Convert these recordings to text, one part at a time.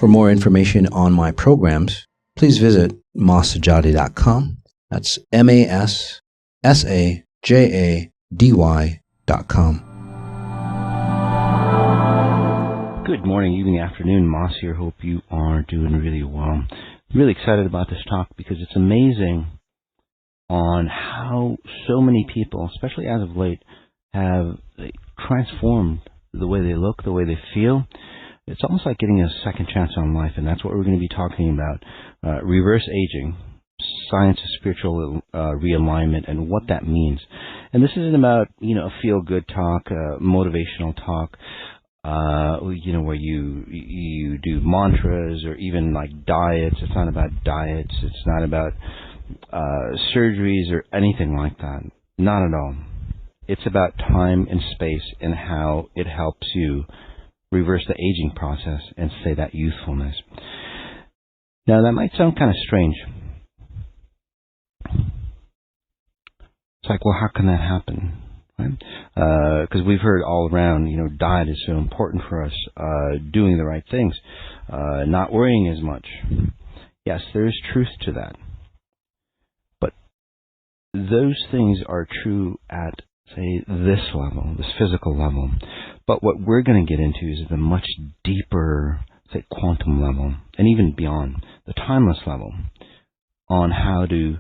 For more information on my programs, please visit masajady.com. That's MASSAJADY.com. Good morning, evening, afternoon. Moss here. Hope you are doing really well. Really excited about this talk because it's amazing on how so many people, especially as of late, have transformed the way they look, the way they feel. It's almost like getting a second chance on life, and that's what we're going to be talking about. Reverse aging, science of spiritual realignment, and what that means. And this isn't about, a feel-good talk, motivational talk, where you do mantras or even like diets. It's not about diets. It's not about surgeries or anything like that. Not at all. It's about time and space and how it helps you reverse the aging process and stay that youthfulness. Now, that might sound kind of strange. It's like, well, how can that happen? Right? Because we've heard all around, diet is so important for us, doing the right things, not worrying as much. Yes, there is truth to that. But those things are true at, say, this level, this physical level. But what we're going to get into is the much deeper, say, quantum level, and even beyond, the timeless level, on how to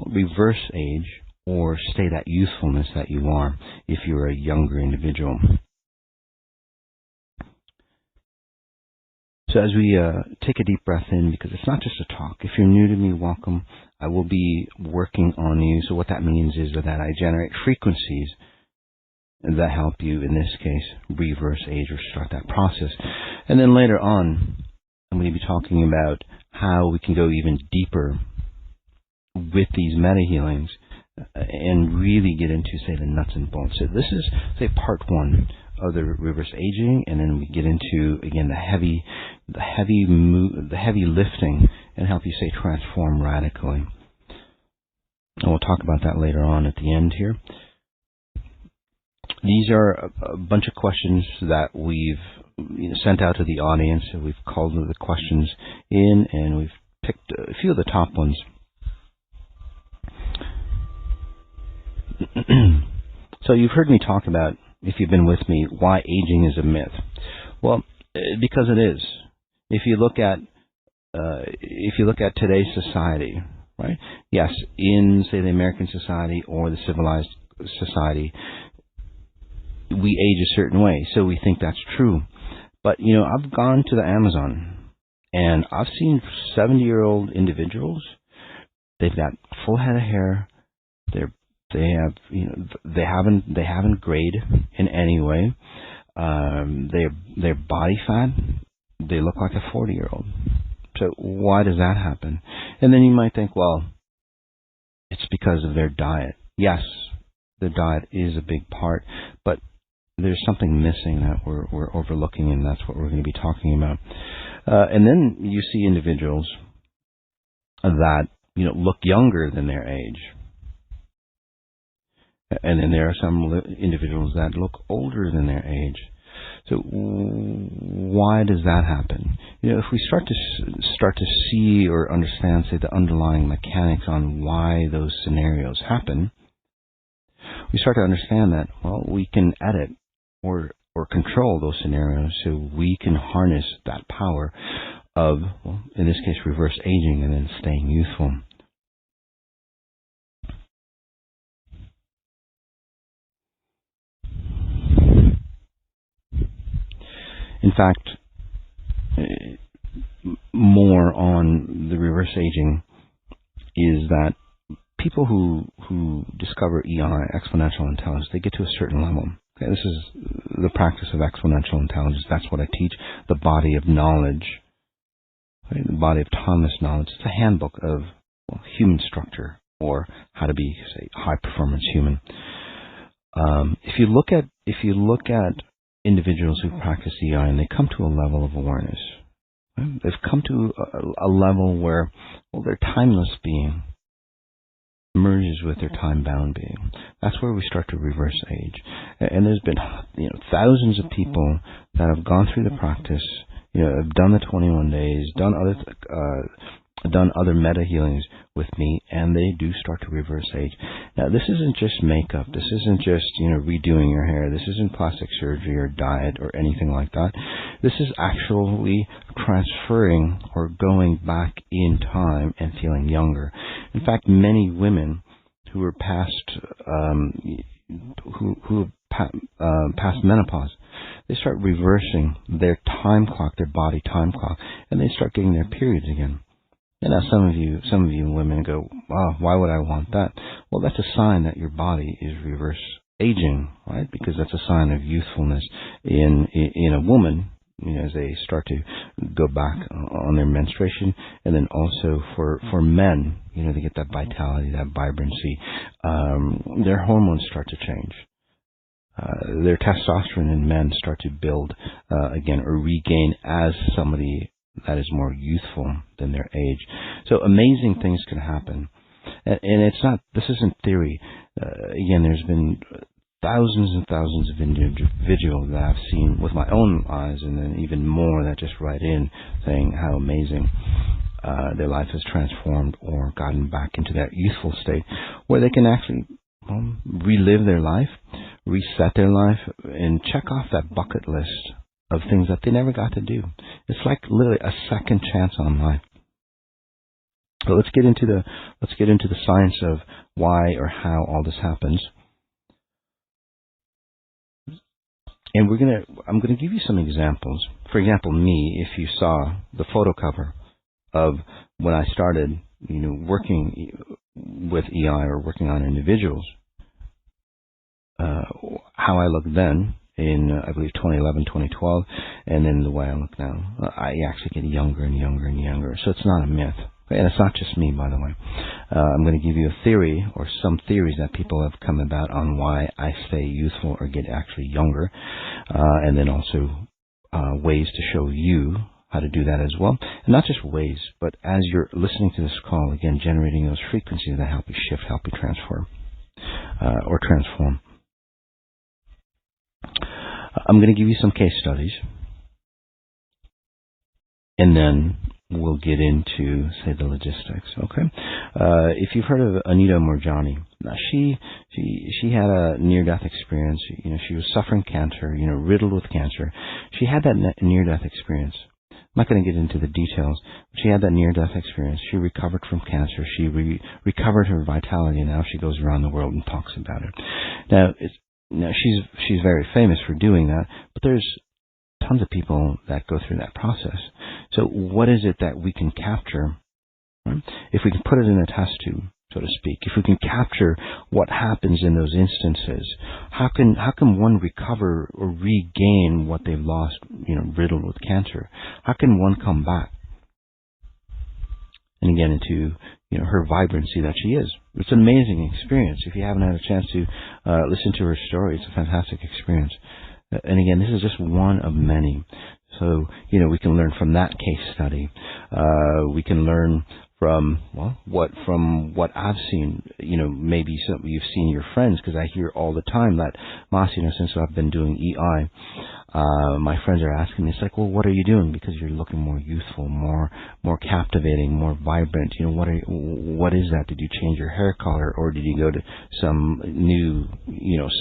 reverse age or stay that youthfulness that you are if you're a younger individual. So as we take a deep breath in, because it's not just a talk. If you're new to me, welcome. I will be working on you. So what that means is that I generate frequencies that help you, in this case, reverse age or start that process. And then later on, I'm going to be talking about how we can go even deeper with these meta-healings and really get into, say, the nuts and bolts. So this is, say, part one of the reverse aging, and then we get into, again, the heavy lifting and help you, say, transform radically. And we'll talk about that later on at the end here. These are a bunch of questions that we've sent out to the audience. So we've called the questions in, and we've picked a few of the top ones. So you've heard me talk about, if you've been with me, why aging is a myth. Well, because it is. If you look at today's society, right? Yes, in, say, the American society or the civilized society, we age a certain way, so we think that's true. But, I've gone to the Amazon, and I've seen 70-year-old individuals. They've got full head of hair. They haven't grayed in any way. Their body fat, they look like a 40-year-old. So why does that happen? And then you might think, well, it's because of their diet. Yes, their diet is a big part, but there's something missing that we're overlooking, and that's what we're going to be talking about. And then you see individuals that look younger than their age. And then there are some individuals that look older than their age. So why does that happen? If we start to see or understand, say, the underlying mechanics on why those scenarios happen, we start to understand that, well, we can edit or control those scenarios so we can harness that power of, well, in this case, reverse aging and then staying youthful. In fact, more on the reverse aging is that people who discover EI, exponential intelligence, they get to a certain level. Okay, this is the practice of exponential intelligence. That's what I teach, the body of knowledge, right? The body of timeless knowledge. It's a handbook of human structure, or how to be, say, high performance human. If you look at individuals who practice EI and they come to a level of awareness, right? They've come to a level where, well, their timeless being merges with their time-bound being. That's where we start to reverse age. And there's been thousands of people that have gone through the practice have done the 21 days, done other meta healings with me, and they do start to reverse age. Now, this isn't just makeup. This isn't just, redoing your hair. This isn't plastic surgery or diet or anything like that. This is actually transferring or going back in time and feeling younger. In fact, many women who are past past menopause, they start reversing their time clock, their body time clock, and they start getting their periods again. And now some of you women go, wow, why would I want that? Well, that's a sign that your body is reverse aging, right? Because that's a sign of youthfulness in a woman, as they start to go back on their menstruation. And then also for men, they get that vitality, that vibrancy. Their hormones start to change. Their testosterone in men start to build again or regain as somebody that is more youthful than their age. So amazing things can happen. And this isn't theory. Again, there's been thousands and thousands of individuals that I've seen with my own eyes, and then even more that just write in saying how amazing their life has transformed or gotten back into that youthful state where they can actually relive their life, reset their life, and check off that bucket list of things that they never got to do. It's like literally a second chance on life. So let's get into the science of why or how all this happens. And I'm gonna give you some examples. For example, me, if you saw the photo cover of when I started, working with EI or working on individuals, how I looked then in, I believe, 2011, 2012, and then the way I look now, I actually get younger and younger and younger. So it's not a myth. And it's not just me, by the way. I'm going to give you a theory or some theories that people have come about on why I stay youthful or get actually younger, and then also ways to show you how to do that as well. And not just ways, but as you're listening to this call, again, generating those frequencies that help you shift, help you transform. I'm going to give you some case studies, and then we'll get into, say, the logistics. Okay, if you've heard of Anita Moorjani, now she had a near-death experience. She was suffering cancer. Riddled with cancer. She had that near-death experience. I'm not going to get into the details, but she had that near-death experience. She recovered from cancer. She recovered her vitality, and now she goes around the world and talks about it. Now she's very famous for doing that, but there's tons of people that go through that process. So what is it that we can capture? Right? If we can put it in a test tube, so to speak, if we can capture what happens in those instances, how can one recover or regain what they've lost, riddled with cancer? How can one come back? And again, into her vibrancy that she is. It's an amazing experience. If you haven't had a chance to listen to her story, it's a fantastic experience. And again, this is just one of many. So, we can learn from that case study. We can learn from what I've seen. Maybe you've seen your friends, because I hear all the time that, since I've been doing EI, my friends are asking me, it's like, well, what are you doing? Because you're looking more youthful, more captivating, more vibrant. What is that? Did you change your hair color, or did you go to some new,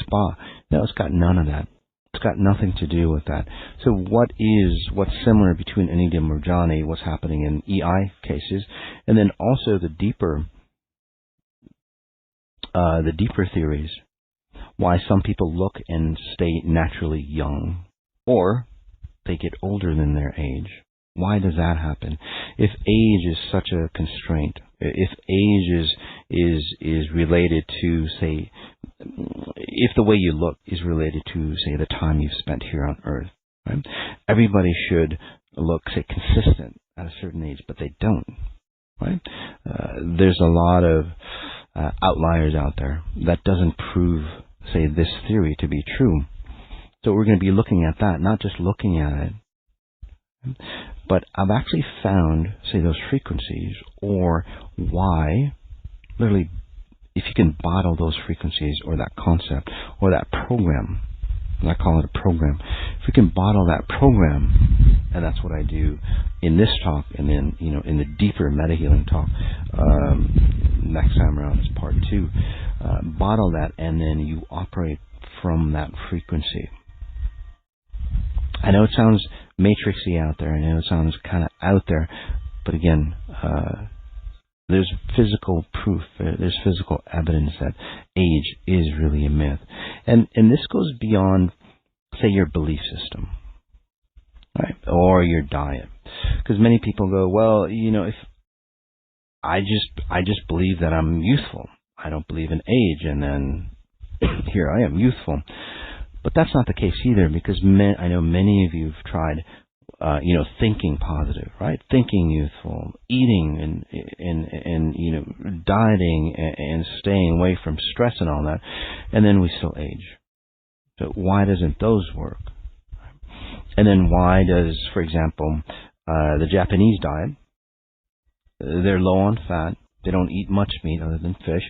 spa? No, it's got none of that. It's got nothing to do with that. So what's similar between Anita Moorjani, what's happening in EI cases, and then also the deeper theories, why some people look and stay naturally young, or they get older than their age. Why does that happen? If age is such a constraint, if age is related to, say, if the way you look is related to, say, the time you've spent here on Earth, right? Everybody should look, say, consistent at a certain age, but they don't, right? There's a lot of outliers out there that doesn't prove, say, this theory to be true. So we're going to be looking at that, not just looking at it, but I've actually found, say, those frequencies, or why, literally, if you can bottle those frequencies or that concept or that program, I call it a program, if we can bottle that program, and that's what I do in this talk, and then in the deeper meta healing talk next time around is part 2. Bottle that, and then you operate from that frequency. I know it sounds matrixy out there. I know it sounds kind of out there, but again, there's physical proof. There's physical evidence that age is really a myth, and this goes beyond, say, your belief system, right, or your diet, because many people go, well, if I just believe that I'm youthful. I don't believe in age, and then here I am, youthful. But that's not the case either, because I know many of you have tried, thinking positive, right? Thinking youthful, eating and dieting and staying away from stress and all that, and then we still age. So why doesn't those work? And then why does, for example, the Japanese diet, they're low on fat, they don't eat much meat other than fish,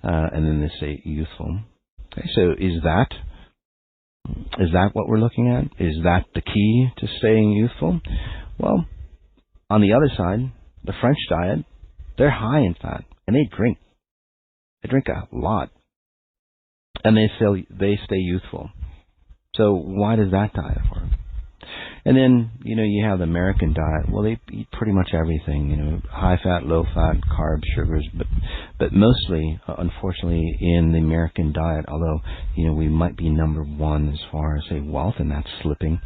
and then they stay youthful. Okay, so is that what we're looking at? Is that the key to staying youthful? Well, on the other side, the French diet, they're high in fat, and they drink. They drink a lot, and they stay youthful. So why does that diet work? And then, you have the American diet. Well, they eat pretty much everything, high fat, low fat, carbs, sugars, but mostly, unfortunately, in the American diet, although, we might be number 1 as far as, say, wealth, and that's slipping,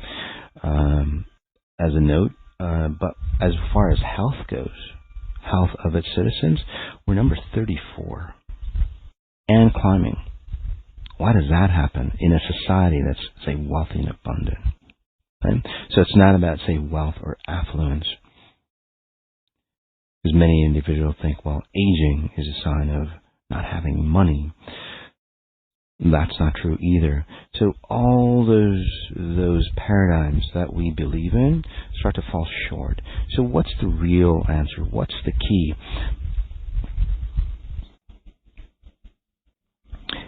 as a note, but as far as health goes, health of its citizens, we're number 34, and climbing. Why does that happen in a society that's, say, wealthy and abundant? Right? So it's not about, say, wealth or affluence. Because many individuals think, well, aging is a sign of not having money. That's not true either. So all those paradigms that we believe in start to fall short. So what's the real answer? What's the key?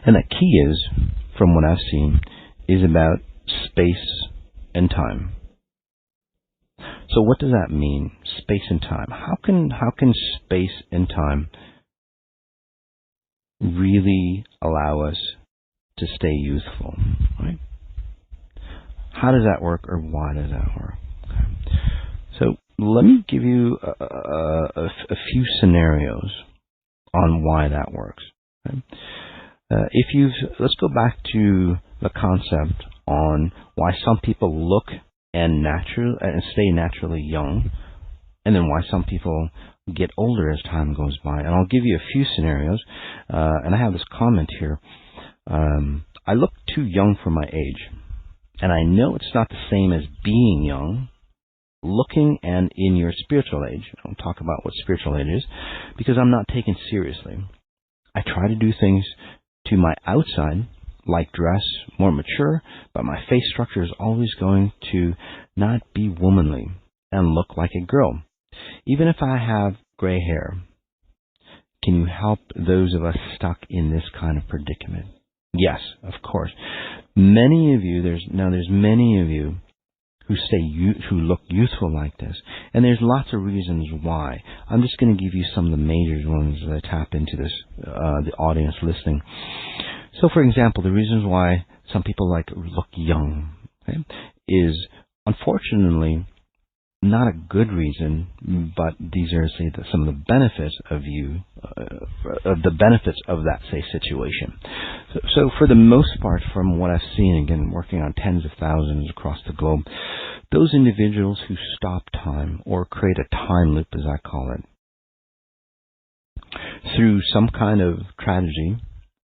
And the key is, from what I've seen, is about space and time. So what does that mean? Space and time. How can space and time really allow us to stay youthful? Right? How does that work, or why does that work? Okay. So let me give you a few scenarios on why that works. Okay? Let's go back to the concept on why some people look and stay naturally young, and then why some people get older as time goes by. And I'll give you a few scenarios, and I have this comment here. I look too young for my age, and I know it's not the same as being young, looking, and in your spiritual age. I'll talk about what spiritual age is, because I'm not taken seriously. I try to do things to my outside, like dress, more mature, but my face structure is always going to not be womanly and look like a girl. Even if I have gray hair, can you help those of us stuck in this kind of predicament? Yes, of course. Many of you, there's many of you who look youthful like this, and there's lots of reasons why. I'm just going to give you some of the major ones that I tap into this, the audience listening. So, for example, the reasons why some people look young, okay, is unfortunately not a good reason, but these are, say, some of the benefits of that, say, situation. So for the most part, from what I've seen, again, working on tens of thousands across the globe, those individuals who stop time or create a time loop, as I call it, through some kind of tragedy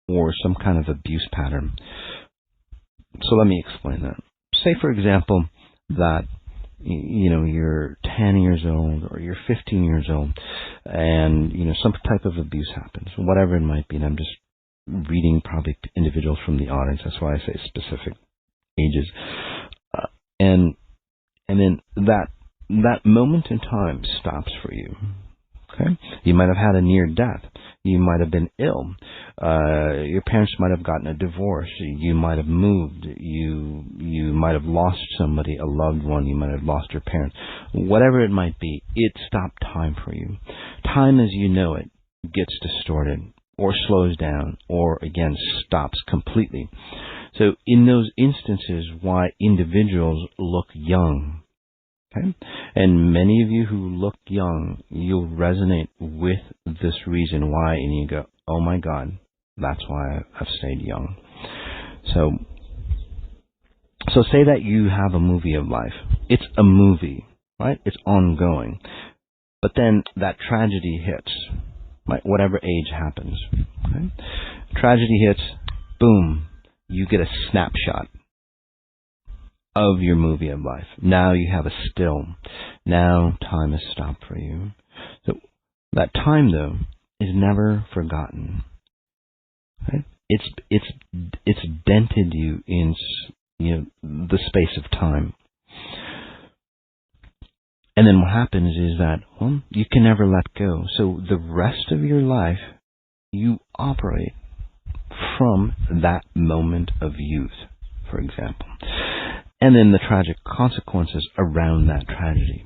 or some kind of abuse pattern. So let me explain that. Say, for example, that you're 10 years old or you're 15 years old, and some type of abuse happens, whatever it might be. And I'm just reading probably individuals from the audience. That's why I say specific ages. And then that moment in time stops for you. Okay? You might have had a near death. You might have been ill. Your parents might have gotten a divorce. You might have moved. You might have lost somebody, a loved one. You might have lost your parents. Whatever it might be, it stopped time for you. Time as you know it gets distorted or slows down or, again, stops completely. So in those instances, why individuals look young, okay? And many of you who look young, you'll resonate with this reason why, and you go, oh my God, that's why I've stayed young. So say that you have a movie of life. It's a movie, right? It's ongoing. But then that tragedy hits, right? Whatever age happens. Okay? Tragedy hits, boom, you get a snapshot of your movie of life. Now you have a still. Now time has stopped for you. So that time, though, is never forgotten. Right? It's dented you in the space of time. And then what happens is that, well, you can never let go. So the rest of your life, you operate from that moment of youth, for example. And then the tragic consequences around that tragedy,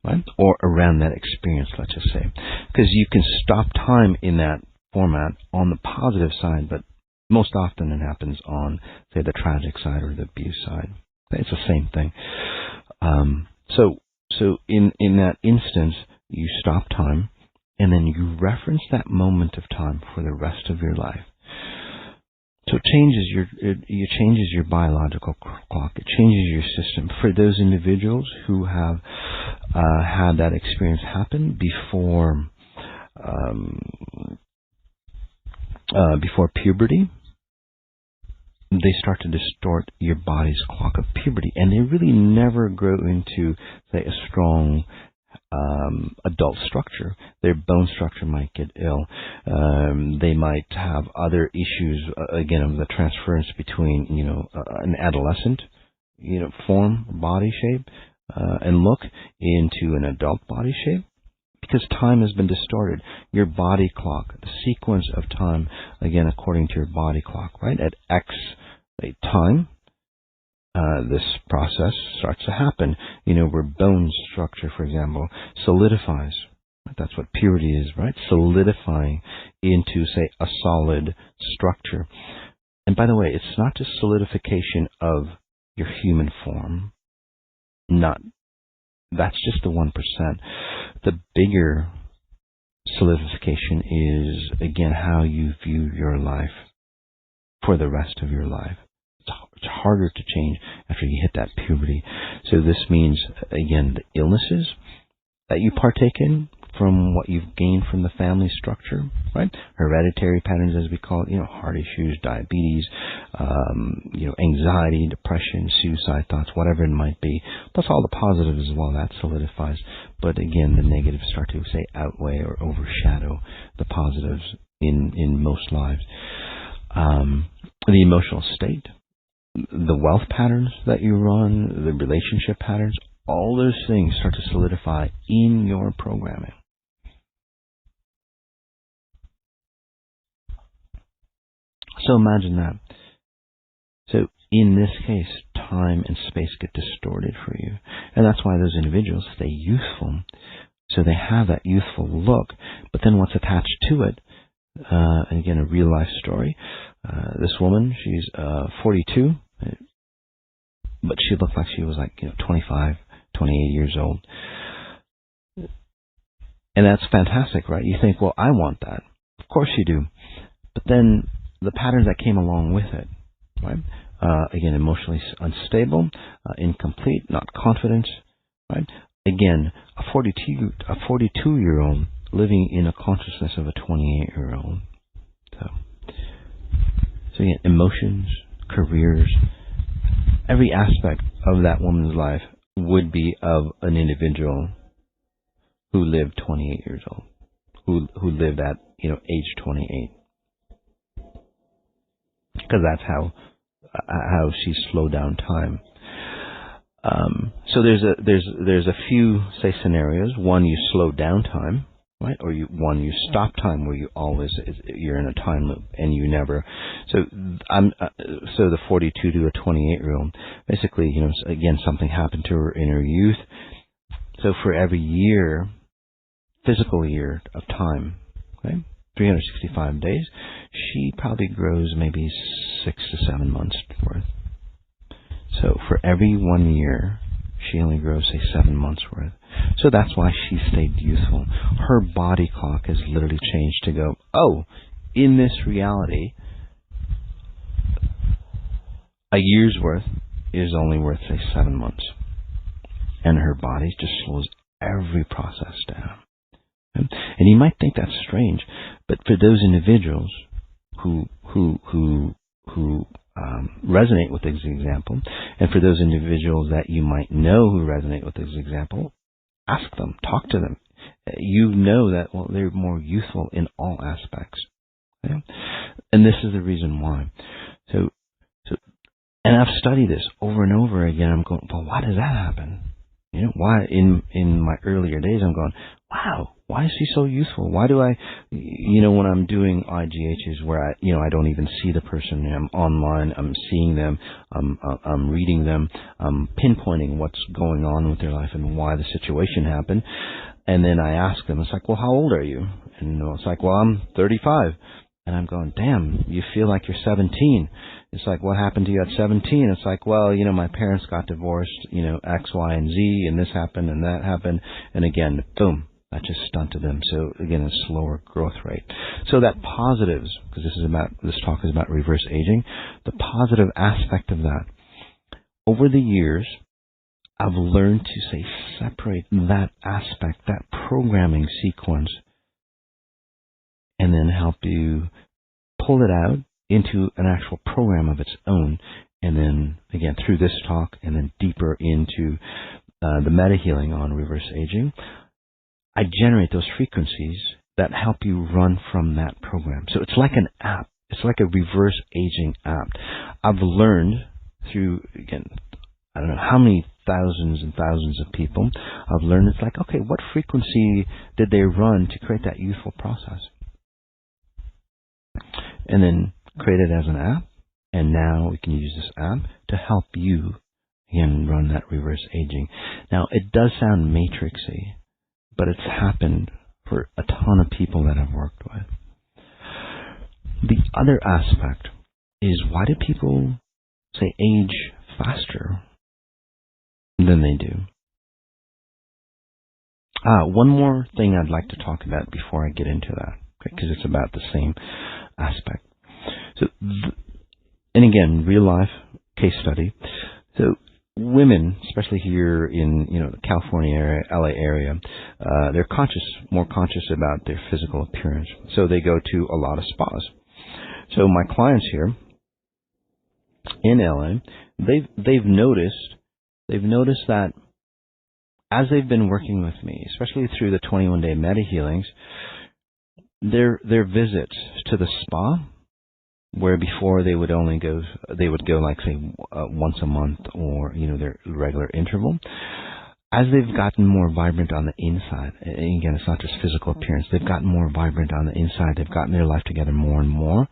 right? Or around that experience, let's just say. Because you can stop time in that format on the positive side, but most often it happens on, say, the tragic side or the abuse side. It's the same thing. So in that instance, you stop time, and then you reference that moment of time for the rest of your life. So it changes your biological clock. It changes your system. For those individuals who have had that experience happen before puberty, they start to distort your body's clock of puberty, and they really never grow into, say, a strong adult structure. Their bone structure might get ill. They might have other issues, again, of the transference between, an adolescent, form, body shape, and look into an adult body shape. Because time has been distorted. Your body clock, the sequence of time, again, according to your body clock, right? At X time, this process starts to happen, where bone structure, for example, solidifies. That's what puberty is, right? Solidifying into, say, a solid structure. And by the way, it's not just solidification of your human form. That's just the 1%. The bigger solidification is, again, how you view your life for the rest of your life. It's harder to change after you hit that puberty. So this means, again, the illnesses that you partake in from what you've gained from the family structure, right? Hereditary patterns, as we call it, heart issues, diabetes, anxiety, depression, suicide thoughts, whatever it might be, plus all the positives as well, that solidifies. But again, the negatives start to, say, outweigh or overshadow the positives in most lives. The emotional state, the wealth patterns that you run, the relationship patterns, all those things start to solidify in your programming. So imagine that. So in this case, time and space get distorted for you. And that's why those individuals stay youthful. So they have that youthful look. But then what's attached to it, and again, a real life story. This woman, she's 42, but she looked like she was 25, 28 years old. And that's fantastic, right? You think, well, I want that. Of course you do. But then the patterns that came along with it, right? Again, emotionally unstable, incomplete, not confident, right? Again, a 42-year-old living in a consciousness of a 28-year-old. So again, emotions, careers, every aspect of that woman's life would be of an individual who lived 28 years old, who lived at age 28, because that's how she slowed down time. So there's a few, say, scenarios. One, you slow down time, right? Or you stop time, where you're in a time loop and you never. So so the 42 to a 28-year-old, basically, again, something happened to her in her youth. So for every physical year of time, okay, 365 days, she probably grows maybe 6 to 7 months worth. So for every 1 year, she only grows, say, 7 months worth. So that's why she stayed youthful. Her body clock has literally changed to go, oh, in this reality, a year's worth is only worth, say, 7 months. And her body just slows every process down. And you might think that's strange, but for those individuals who resonate with this example, and for those individuals that you might know who resonate with this example, ask them, talk to them. You know that, well, they're more youthful in all aspects. Okay? And this is the reason why. So, and I've studied this over and over again. I'm going, well, why does that happen? Why in my earlier days I'm going, wow, why is he so youthful? Why do I, when I'm doing IGHs where I don't even see the person, I'm online, I'm seeing them, I'm reading them, I'm pinpointing what's going on with their life and why the situation happened. And then I ask them, it's like, well, how old are you? And it's like, well, I'm 35. And I'm going, damn, you feel like you're 17. It's like, what happened to you at 17? It's like, well, my parents got divorced, X, Y, and Z, and this happened and that happened. And again, boom, that just stunted them. So again, a slower growth rate. So that positives, because this talk is about reverse aging, the positive aspect of that. Over the years, I've learned to, say, separate that aspect, that programming sequence, and then help you pull it out into an actual program of its own. And then, again, through this talk and then deeper into the meta-healing on reverse aging, I generate those frequencies that help you run from that program. So it's like an app. It's like a reverse aging app. I've learned through, again, I don't know how many thousands and thousands of people, I've learned it's like, okay, what frequency did they run to create that youthful process? And then create it as an app, and now we can use this app to help you, again, run that reverse aging. Now, it does sound matrixy, but it's happened for a ton of people that I've worked with. The other aspect is, why do people, say, age faster than they do? One more thing I'd like to talk about before I get into that, because it's about the same aspect. So, and again, real life case study. So, women, especially here in the California area, LA area, they're more conscious about their physical appearance. So they go to a lot of spas. So my clients here in LA, they've noticed that as they've been working with me, especially through the 21-day meta healings, their visits to the spa, where before they would go like, say, once a month, or their regular interval, as they've gotten more vibrant on the inside, and again, it's not just physical appearance, they've gotten more vibrant on the inside, they've gotten their life together more and more,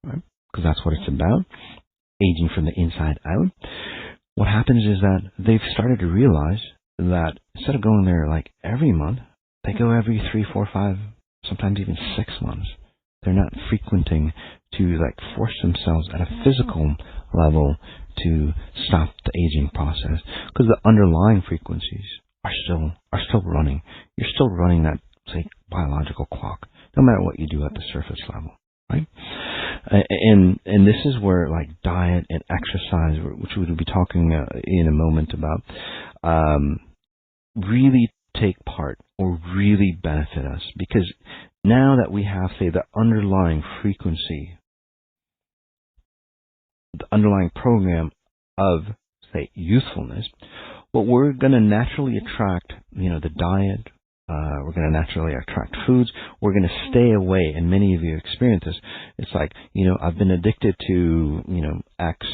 right? Because that's what it's about, aging from the inside out. What happens is that they've started to realize that instead of going there like every month, they go every 3, 4, 5, sometimes even 6 months. They're not frequenting to force themselves at a physical level to stop the aging process, because the underlying frequencies are still running. You're still running that, say, biological clock, no matter what you do at the surface level, right? And this is where diet and exercise, which we'll be talking in a moment about, really take part or really benefit us, because now that we have, say, the underlying frequency, the underlying program of, say, youthfulness, what we're going to naturally attract, the diet, we're going to naturally attract foods, we're going to stay away, and many of you experience this. It's like, I've been addicted to, X,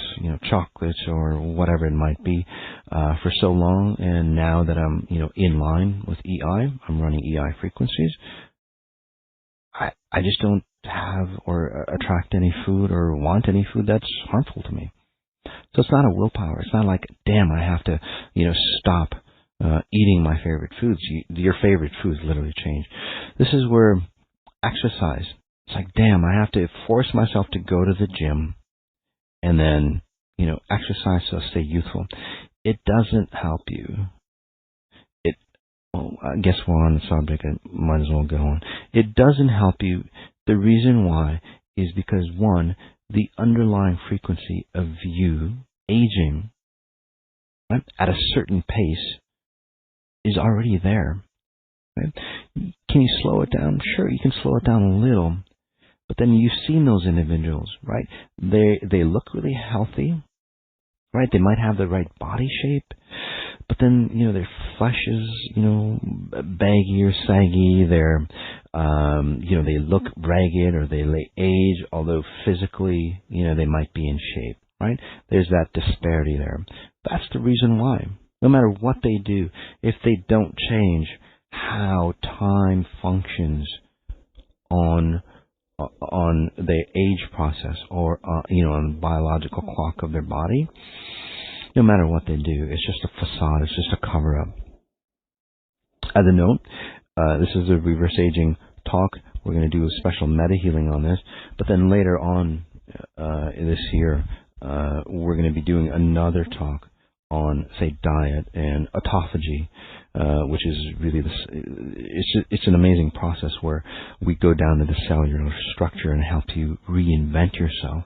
chocolates or whatever it might be. for so long, and now that I'm, in line with EI, I'm running EI frequencies, I just don't have or attract any food or want any food that's harmful to me. So it's not a willpower. It's not like, damn, I have to, stop eating my favorite foods. Your favorite foods literally change. This is where exercise, it's like, damn, I have to force myself to go to the gym and then, exercise so I stay youthful. It doesn't help you. I guess we're on the subject. I might as well go on. It doesn't help you. The reason why is because, one, the underlying frequency of you aging, right, at a certain pace is already there. Right? Can you slow it down? Sure, you can slow it down a little. But then you've seen those individuals, right? They look really healthy, right? They might have the right body shape, but then, their flesh is, baggy or saggy. They're, they look ragged or they age, although physically, they might be in shape, right? There's that disparity there. That's the reason why. No matter what they do, if they don't change how time functions on the age process or, on the biological clock of their body, no matter what they do, it's just a facade. It's just a cover-up. As a note, this is a reverse aging talk. We're going to do a special meta healing on this. But then later on this year, we're going to be doing another talk on, say, diet and autophagy, which is really it's an amazing process where we go down to the cellular structure and help you reinvent yourself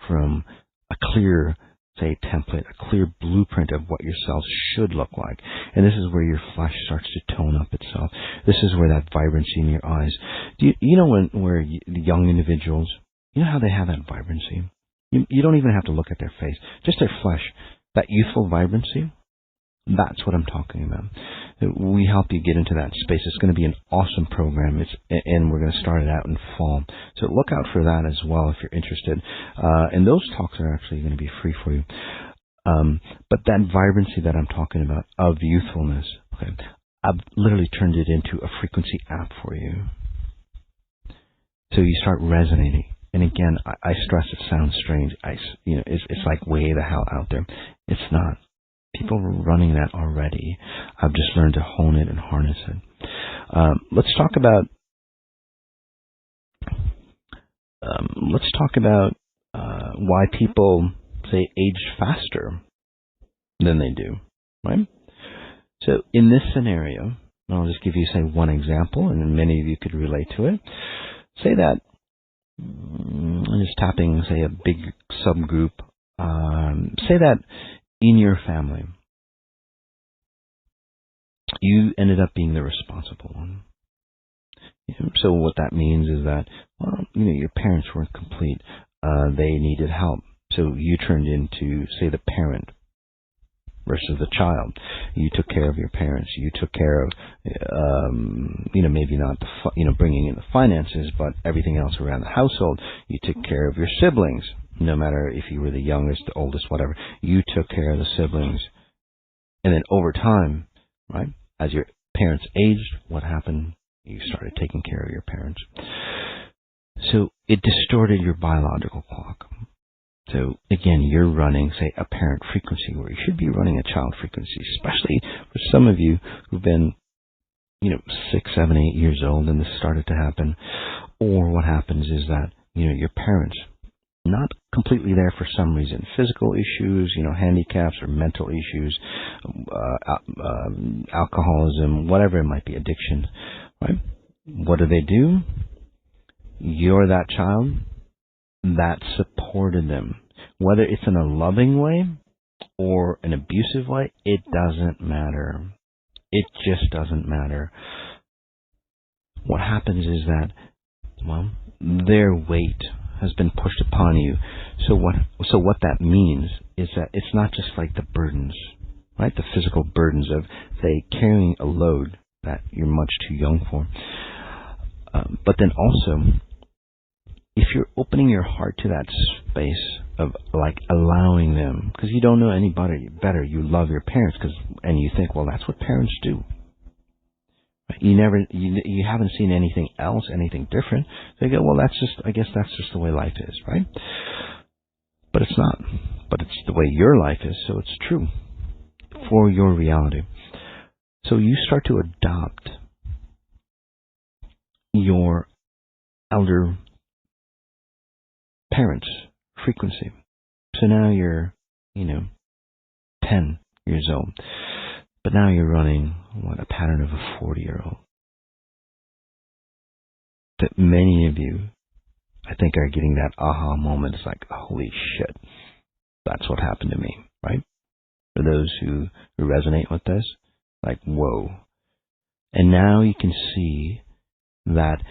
from a clear, say, template, a clear blueprint of what your cells should look like. And this is where your flesh starts to tone up itself. This is where that vibrancy in your eyes. Do you know where the young individuals, you know how they have that vibrancy? You don't even have to look at their face, just their flesh. That youthful vibrancy, that's what I'm talking about. We help you get into that space. It's going to be an awesome program, and we're going to start it out in fall. So look out for that as well if you're interested. And those talks are actually going to be free for you. But that vibrancy that I'm talking about of youthfulness, okay, I've literally turned it into a frequency app for you. So you start resonating. And again, I stress it sounds strange. It's like way the hell out there. It's not. People are running that already. I've just learned to hone it and harness it. Let's talk about why people say age faster than they do, right? So in this scenario, I'll just give you, say, one example, and many of you could relate to it. Say that I'm just tapping, say, a big subgroup. Say that in your family, you ended up being the responsible one. So what that means is that, your parents weren't complete. They needed help. So you turned into, say, the parent versus the child. You took care of your parents. You took care of, maybe not bringing in the finances, but everything else around the household. You took care of your siblings, no matter if you were the youngest, the oldest, whatever. You took care of the siblings. And then over time, right, as your parents aged, what happened? You started taking care of your parents. So it distorted your biological clock. So again, you're running, say, a parent frequency where you should be running a child frequency, especially for some of you who've been, 6, 7, 8 years old and this started to happen. Or what happens is that, your parents, not completely there for some reason, physical issues, handicaps or mental issues, alcoholism, whatever it might be, addiction, right? What do? You're that child that supported them. Whether it's in a loving way or an abusive way, it doesn't matter. It just doesn't matter. What happens is that, their weight has been pushed upon you. So what that means is that it's not just like the burdens, right? The physical burdens of, say, carrying a load that you're much too young for. But then also, if you're opening your heart to that space of like allowing them, because you don't know anybody better, you love your parents, and you think, well, that's what parents do. You haven't seen anything else, anything different. So you go, well, I guess that's just the way life is, right? But it's not. But it's the way your life is, so it's true for your reality. So you start to adopt your elder parents' frequency. So now you're, 10 years old. But now you're running, a pattern of a 40-year-old. That many of you, I think, are getting that aha moment. It's like, holy shit, that's what happened to me, right? For those who resonate with this, like, whoa. And now you can see that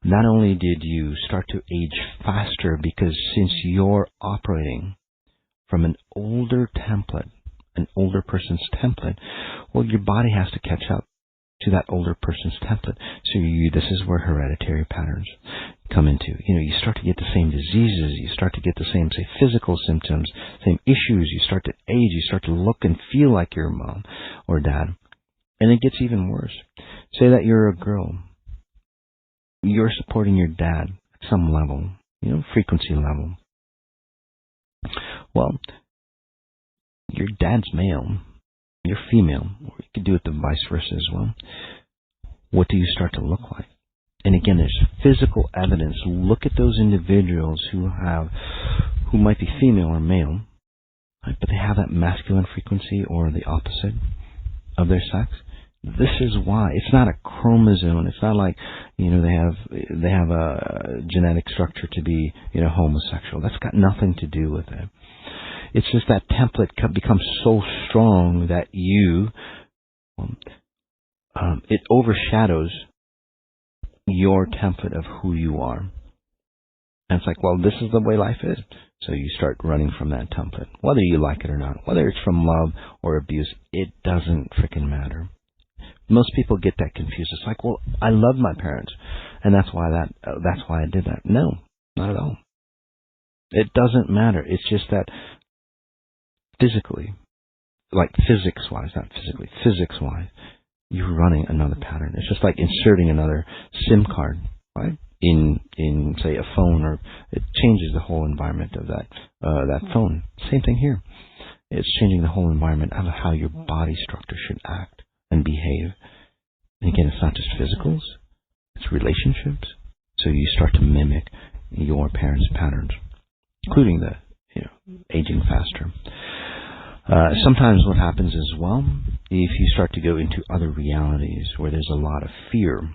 not only did you start to age faster, because since you're operating from an older template, an older person's template, well, your body has to catch up to that older person's template. So this is where hereditary patterns come into. You start to get the same diseases, you start to get the same, say, physical symptoms, same issues. You start to age, you start to look and feel like your mom or dad. And it gets even worse. Say that you're a girl. You're supporting your dad at some level, frequency level. Well, your dad's male, you're female, or you could do it the vice versa as well. What do you start to look like? And again, there's physical evidence. Look at those individuals who might be female or male, right, but they have that masculine frequency or the opposite of their sex. This is why it's not a chromosome. It's not like they have a genetic structure to be homosexual. That's got nothing to do with it. It's just that template becomes so strong that it overshadows your template of who you are. And it's like, well, this is the way life is. So you start running from that template, whether you like it or not, whether it's from love or abuse, it doesn't freaking matter. Most people get that confused. It's like, well, I love my parents, and that's why I did that. No, not at all. It doesn't matter. It's just that physically, like physics-wise, not physically, physics-wise, you're running another pattern. It's just like inserting another SIM card, right? In say a phone, or it changes the whole environment of that phone. Same thing here. It's changing the whole environment of how your body structure should act and behave. And again, it's not just physicals, it's relationships. So you start to mimic your parents' patterns, including the aging faster. Sometimes what happens as well, if you start to go into other realities where there's a lot of fear,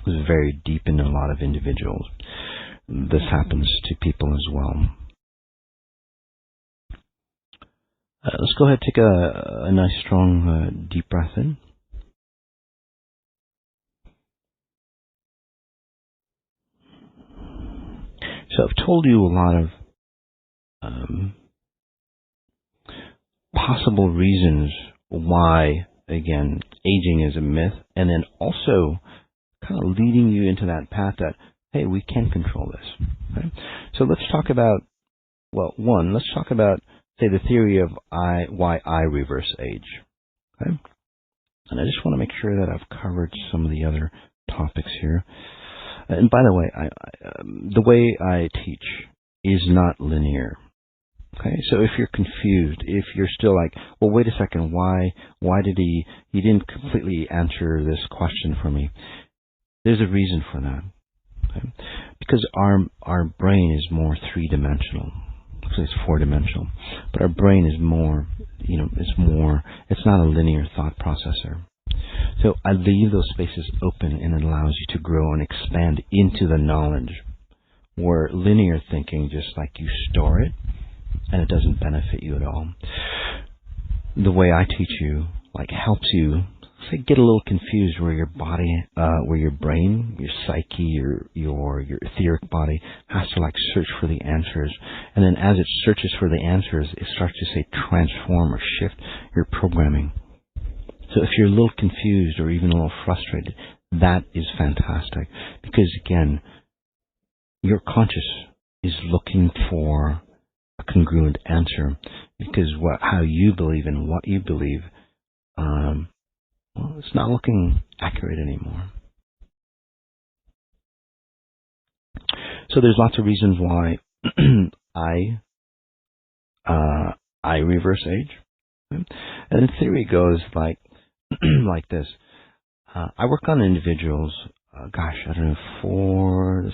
is very deep in a lot of individuals. This happens to people as well. Let's go ahead and take a nice, strong, deep breath in. So I've told you a lot of possible reasons why, again, aging is a myth, and then also kind of leading you into that path that, hey, we can control this. Right? So let's talk about, let's talk about, say, the theory of why I reverse age. Okay? And I just want to make sure that I've covered some of the other topics here. And by the way, the way I teach is not linear. Okay, so if you're confused, if you're still like, well, wait a second, why did he didn't completely answer this question for me? There's a reason for that. Okay? Because our brain is more three-dimensional. Actually, it's four-dimensional. But our brain is more, it's not a linear thought processor. So I leave those spaces open, and it allows you to grow and expand into the knowledge. Where linear thinking, just like you store it, and it doesn't benefit you at all. The way I teach you, helps you, say, get a little confused where your body, where your brain, your psyche, your etheric body has to search for the answers. And then as it searches for the answers, it starts to, say, transform or shift your programming. So if you're a little confused or even a little frustrated, that is fantastic. Because again, your conscious is looking for a congruent answer, because how you believe and what you believe, it's not looking accurate anymore. So there's lots of reasons why I reverse age. And the theory goes like like this. I work on individuals, I don't know, 4,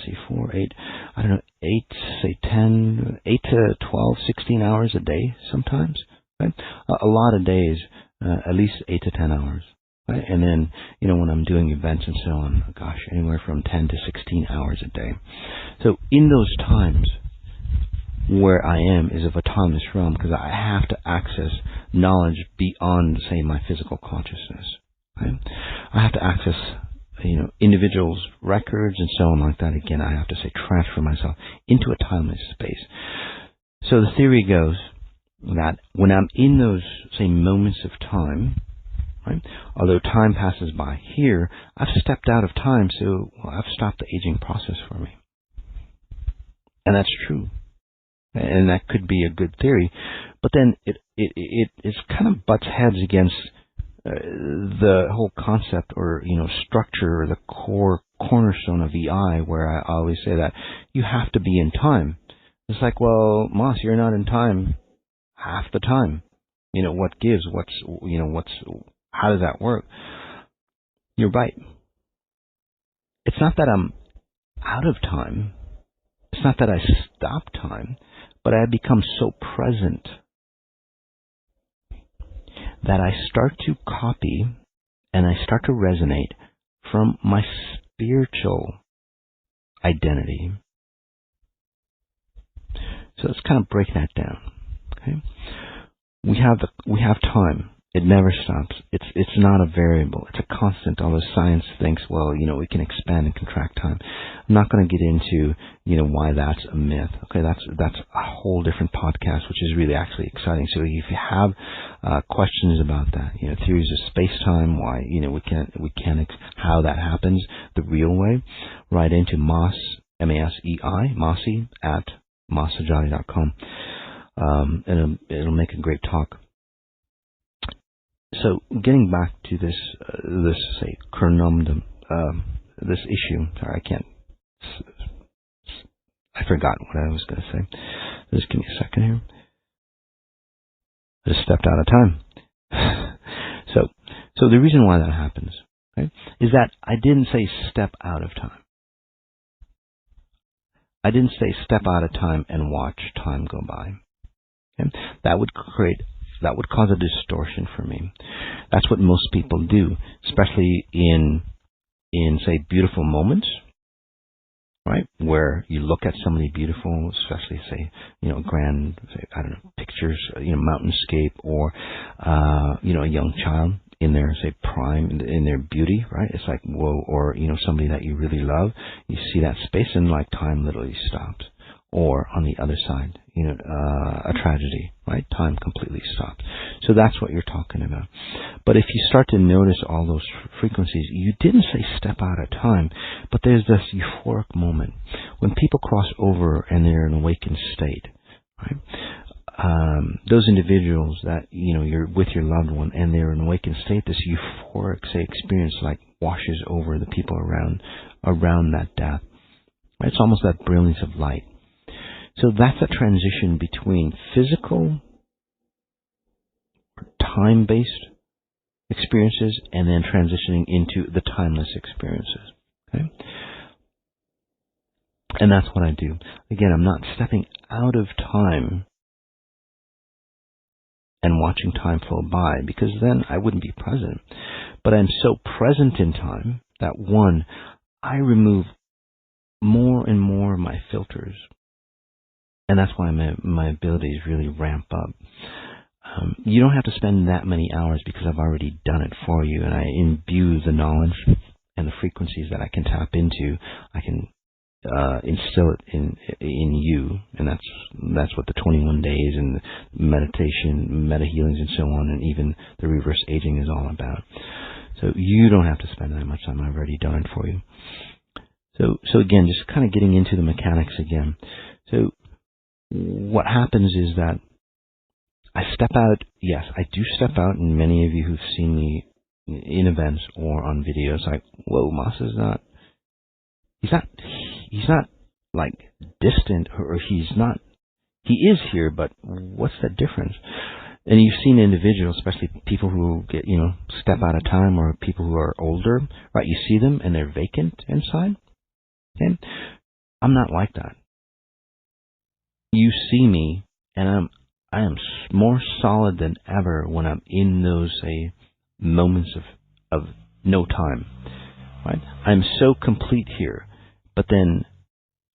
8, I don't know, 8 to 12, 16 hours a day sometimes, right? A lot of days, at least 8 to 10 hours, right? And then, when I'm doing events and so on, anywhere from 10 to 16 hours a day. So in those times, where I am is of autonomous realm, because I have to access knowledge beyond, say, my physical consciousness. Right? I have to access, individuals' records and so on like that. Again, I have to, say, transfer myself into a timeless space. So the theory goes that when I'm in those, say, moments of time, right, although time passes by here, I've stepped out of time, so I've stopped the aging process for me. And that's true. And that could be a good theory, but then it kind of butts heads against the whole concept or structure or the cornerstone of EI, where I always say that you have to be in time. It's like, well, Moss, you're not in time half the time. What gives? How does that work? You're right. It's not that I'm out of time. It's not that I stop time. But I have become so present that I start to copy and I start to resonate from my spiritual identity. So let's kind of break that down. Okay, we have time. It never stops. It's not a variable. It's a constant. Although science thinks, well, we can expand and contract time. I'm not going to get into, why that's a myth. Okay, that's a whole different podcast, which is really actually exciting. So if you have questions about that, theories of space-time, why, how that happens the real way, write into Moss, M-A-S-E-I, Mossy, at mossajati.com. And it'll make a great talk. So getting back to this say chronomdom, this issue. Sorry, I forgot what I was going to say. Just give me a second here. I just stepped out of time. So the reason why that happens, okay, is that I didn't say step out of time. I didn't say step out of time and watch time go by. Okay? That would cause a distortion for me. That's what most people do, especially in say beautiful moments, right? Where you look at somebody beautiful, especially say, grand, say, I don't know, pictures, mountainscape, or a young child in their, say, prime, in their beauty, right? It's like, whoa, or somebody that you really love, you see that space and like time literally stops. Or on the other side, a tragedy, right? Time completely stops. So that's what you're talking about. But if you start to notice all those frequencies, you didn't say step out of time, but there's this euphoric moment when people cross over and they're in an awakened state, right? Those individuals that, you're with your loved one and they're in an awakened state, this euphoric, say, experience like washes over the people around that death. Right? It's almost that brilliance of light. So that's a transition between physical, time-based experiences and then transitioning into the timeless experiences. Okay? And that's what I do. Again, I'm not stepping out of time and watching time flow by, because then I wouldn't be present. But I'm so present in time that, one, I remove more and more of my filters. And that's why my abilities really ramp up. You don't have to spend that many hours because I've already done it for you, and I imbue the knowledge and the frequencies that I can tap into. I can instill it in you, and that's what the 21 days and meditation, meta healings, and so on, and even the reverse aging is all about. So you don't have to spend that much time. I've already done it for you. So again, just kind of getting into the mechanics again. So what happens is that I step out. Yes, I do step out, and many of you who've seen me in events or on videos, like, whoa, Mas is not. He's not like distant, or he's not. He is here, but what's the difference? And you've seen individuals, especially people who get, step out of time, or people who are older, right? You see them and they're vacant inside. Okay? I'm not like that. You see me, and I am more solid than ever when I'm in those, say, moments of no time. Right? I'm so complete here. But then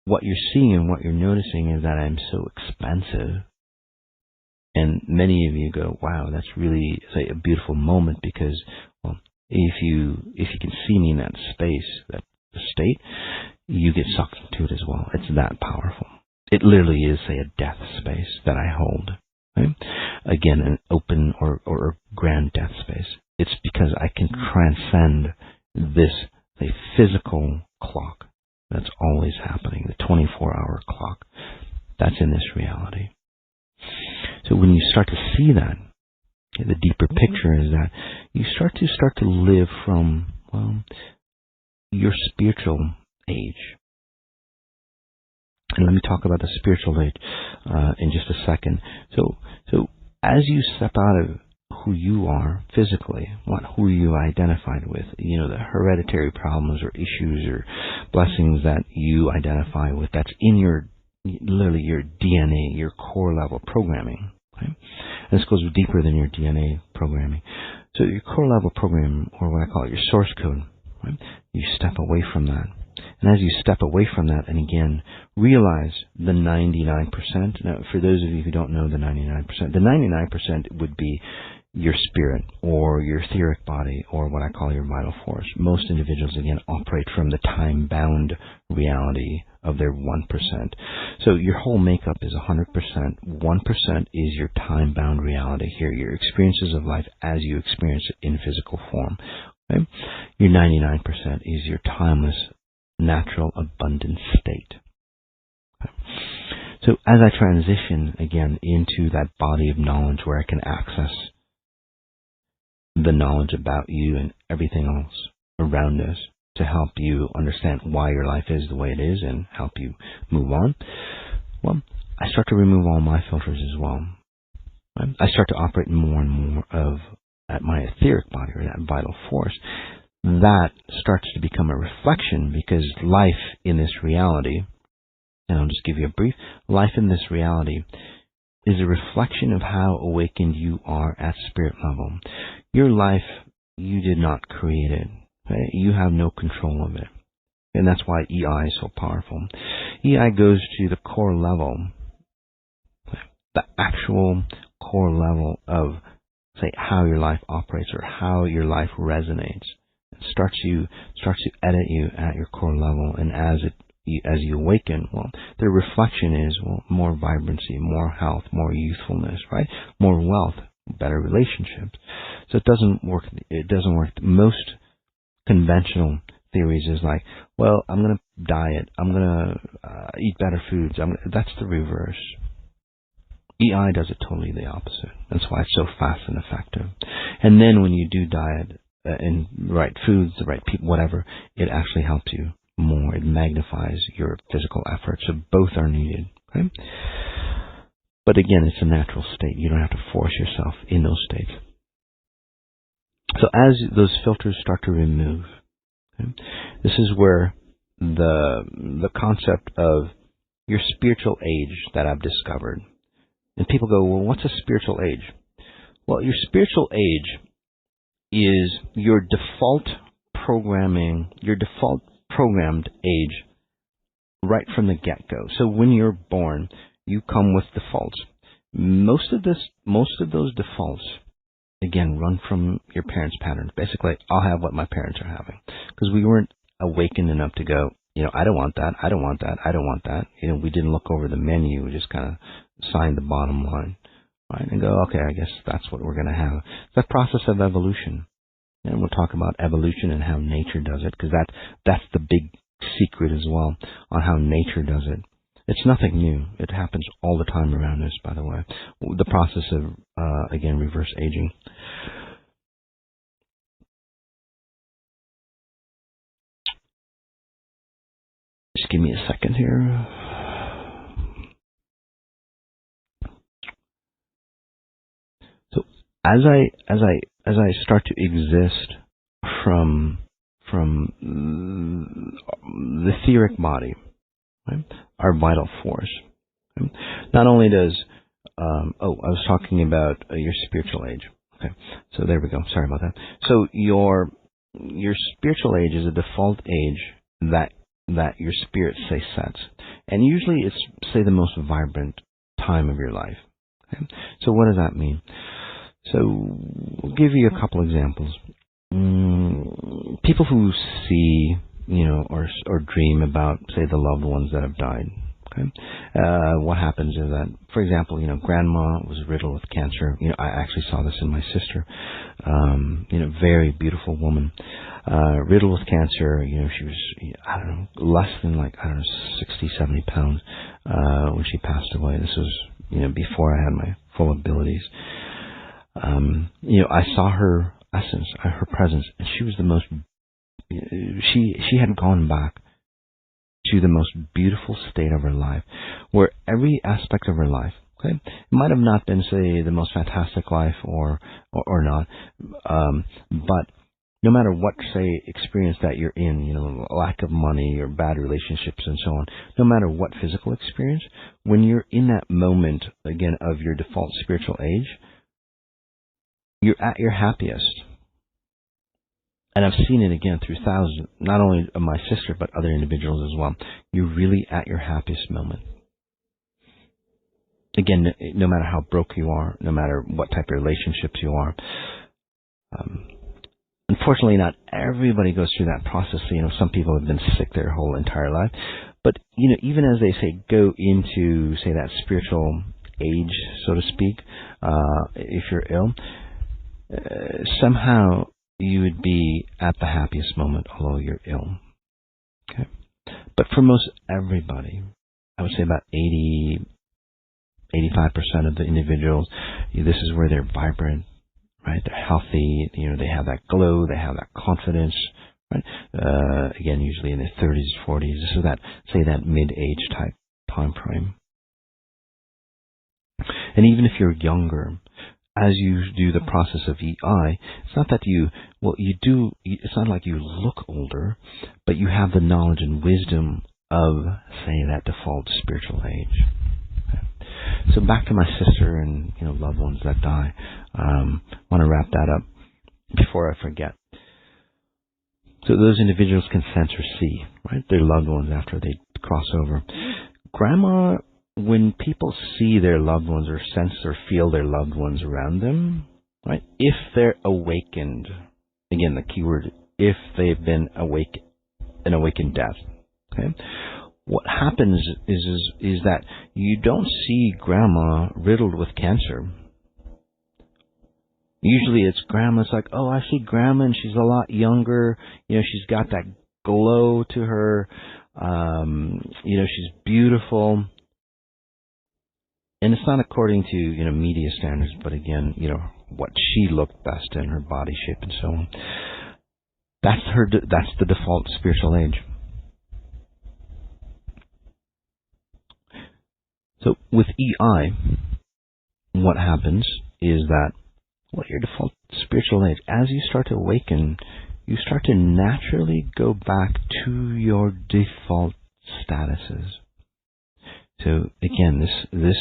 what you're seeing and what you're noticing is that I'm so expansive. And many of you go, wow, that's really, say, a beautiful moment, because, well, if you can see me in that space, that state, you get sucked into it as well. It's that powerful. It literally is, say, a death space that I hold. Right? Again, an open or grand death space. It's because I can transcend this, say, physical clock that's always happening, the 24-hour clock that's in this reality. So when you start to see that, the deeper picture is that you start to live from, well, your spiritual age. And let me talk about the spiritual age in just a second. So as you step out of who you are physically, who you identified with, the hereditary problems or issues or blessings that you identify with, that's in literally your DNA, your core level programming. Okay? And this goes deeper than your DNA programming. So your core level program, or what I call it, your source code, right? You step away from that. And as you step away from that, and again, realize the 99%. Now, for those of you who don't know the 99%, the 99% would be your spirit or your etheric body, or what I call your vital force. Most individuals, again, operate from the time-bound reality of their 1%. So your whole makeup is 100%. 1% is your time-bound reality here, your experiences of life as you experience it in physical form. Okay? Your 99% is your timeless, natural, abundant state. Okay? So as I transition, again, into that body of knowledge where I can access the knowledge about you and everything else around us to help you understand why your life is the way it is and help you move on, well, I start to remove all my filters as well. Right? I start to operate more and more at my etheric body, or that vital force. That starts to become a reflection, because life in this reality, and I'll just give you a brief, life in this reality is a reflection of how awakened you are at spirit level. Your life, you did not create it. Right? You have no control of it. And that's why EI is so powerful. EI goes to the core level, the actual core level of, say, how your life operates or how your life resonates. It starts to edit you at your core level, and as you awaken, well, the reflection is, well, more vibrancy, more health, more youthfulness, right? More wealth, better relationships. So it doesn't work. Most conventional theories is like, well, I'm going to diet, I'm going to eat better foods. That's the reverse. EI does it totally the opposite. That's why it's so fast and effective. And then when you do diet and right foods, the right people, whatever, it actually helps you more. It magnifies your physical efforts. So both are needed. Okay? But again, it's a natural state. You don't have to force yourself in those states. So as those filters start to remove, okay, this is where the concept of your spiritual age that I've discovered. And people go, well, what's a spiritual age? Well, your spiritual age is your default programming, your default programmed age right from the get-go. So when you're born, you come with defaults. Most of those defaults, again, run from your parents' patterns. Basically, I'll have what my parents are having, because we weren't awakened enough to go, I don't want that, I don't want that, I don't want that. We didn't look over the menu. We just kind of signed the bottom line, right? And go, okay, I guess that's what we're going to have. That process of evolution. And we'll talk about evolution and how nature does it, because that's the big secret as well on how nature does it. It's nothing new. It happens all the time around us, by the way. The process of, again, reverse aging. Just give me a second here. So as I start to exist from the etheric body, right, our vital force. Right? Not only does I was talking about your spiritual age. Okay, so there we go. Sorry about that. So your spiritual age is a default age that your spirit say sets, and usually it's say the most vibrant time of your life. Okay? So what does that mean? So we'll give you a couple examples. People who see, or dream about, say, the loved ones that have died. Okay, what happens is that, for example, grandma was riddled with cancer. I actually saw this in my sister. Very beautiful woman, riddled with cancer. She was, less than 60, 70 pounds when she passed away. This was, before I had my full abilities. I saw her essence, her presence, and she was the most. She had gone back to the most beautiful state of her life, where every aspect of her life, okay, it might have not been, say, the most fantastic life or not, but no matter what, say, experience that you're in, lack of money or bad relationships and so on, no matter what physical experience, when you're in that moment, again, of your default spiritual age, you're at your happiest. And I've seen it again through thousands, not only of my sister, but other individuals as well. You're really at your happiest moment. Again, no matter how broke you are, no matter what type of relationships you are. Unfortunately, not everybody goes through that process. Some people have been sick their whole entire life. But, even as they say, go into, say, that spiritual age, so to speak, if you're ill, somehow you would be at the happiest moment, although you're ill. Okay, but for most everybody, I would say about 85% of the individuals, this is where they're vibrant, right? They're healthy. They have that glow. They have that confidence, right? Again, usually in their 30s, 40s. This is that mid-age type time frame. And even if you're younger, as you do the process of EI, it's not that it's not like you look older, but you have the knowledge and wisdom of, say, that default spiritual age. Okay. So back to my sister and, loved ones that die. Want to wrap that up before I forget. So those individuals can sense or see, right, their loved ones after they cross over. Grandma, when people see their loved ones or sense or feel their loved ones around them, right, if they're awakened, again, the keyword, if they've been an awakened death, okay, what happens is that you don't see grandma riddled with cancer. Usually it's grandma's like, oh, I see grandma and she's a lot younger, she's got that glow to her, she's beautiful. And it's not according to, media standards, but again, what she looked best in, her body shape and so on. That's the default spiritual age. So with EI, what happens is that, your default spiritual age, as you start to awaken, you start to naturally go back to your default statuses. So again, this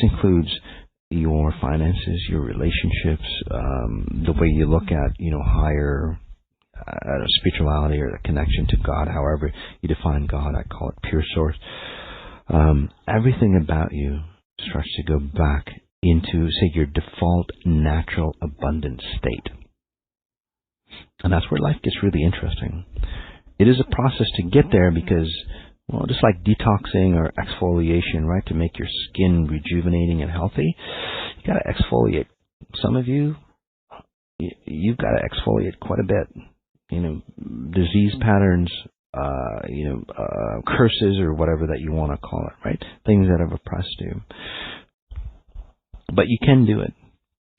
includes your finances, your relationships, the way you look at, higher spirituality or the connection to God, however you define God. I call it pure source. Everything about you starts to go back into, say, your default natural abundant state. And that's where life gets really interesting. It is a process to get there because, just like detoxing or exfoliation, right, to make your skin rejuvenating and healthy, you got to exfoliate. Some of you've got to exfoliate quite a bit. Disease patterns, curses or whatever that you want to call it, right? Things that have oppressed you. But you can do it.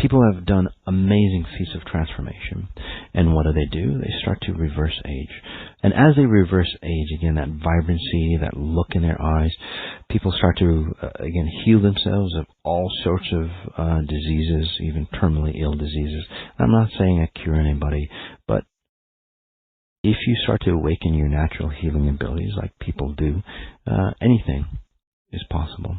People have done amazing feats of transformation. And what do? They start to reverse age. And as they reverse age, again, that vibrancy, that look in their eyes, people start to, again, heal themselves of all sorts of diseases, even terminally ill diseases. I'm not saying I cure anybody, but if you start to awaken your natural healing abilities like people do, anything is possible.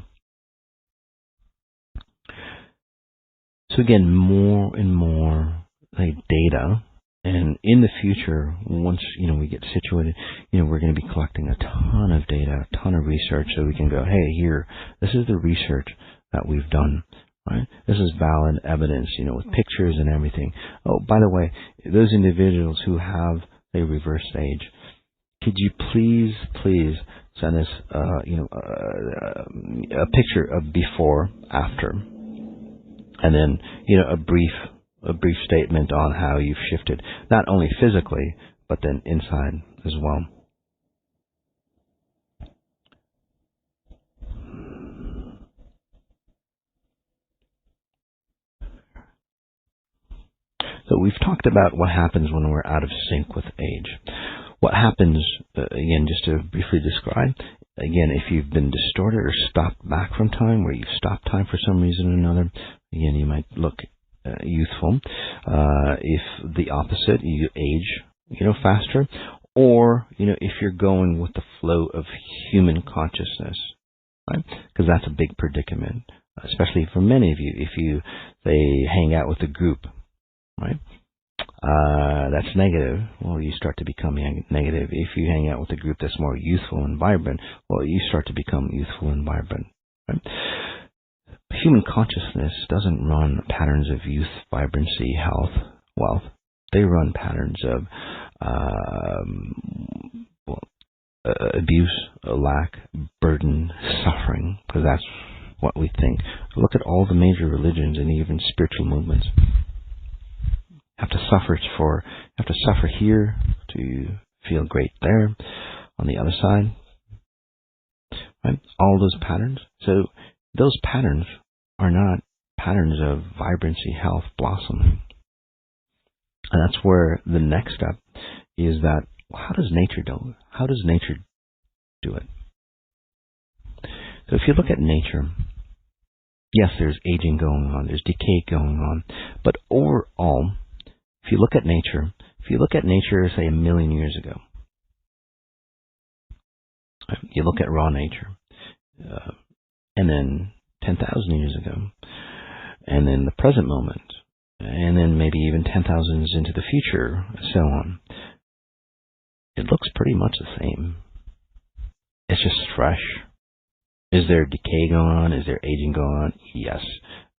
So again, more and more data, and in the future, once we get situated, we're going to be collecting a ton of data, a ton of research, so we can go, hey, here, this is the research that we've done, right? This is valid evidence, with pictures and everything. Oh, by the way, those individuals who have a reverse age, could you please send us, a picture of before, after. And then, a brief statement on how you've shifted, not only physically, but then inside as well. So we've talked about what happens when we're out of sync with age. What happens, again, just to briefly describe, again, if you've been distorted or stopped back from time, where you've stopped time for some reason or another, again, you might look youthful. If the opposite, you age, faster, or, if you're going with the flow of human consciousness, right? Because that's a big predicament, especially for many of you. If they hang out with a group, right? That's negative. Well, you start to become negative. If you hang out with a group that's more youthful and vibrant, well, you start to become youthful and vibrant, right? Human consciousness doesn't run patterns of youth, vibrancy, health, wealth. They run patterns of abuse, lack, burden, suffering, because that's what we think. Look at all the major religions and even spiritual movements. You have to suffer here to feel great there on the other side. Right? All those patterns. So those patterns are not patterns of vibrancy, health, blossoming. And that's where the next step is that, well, how does nature do it? How does nature do it? So if you look at nature, yes, there's aging going on, there's decay going on, but overall, if you look at nature, say 1 million years ago, you look at raw nature, and then 10,000 years ago, and then the present moment, and then maybe even 10,000s into the future, so on. It looks pretty much the same. It's just fresh. Is there decay going on? Is there aging going on? Yes.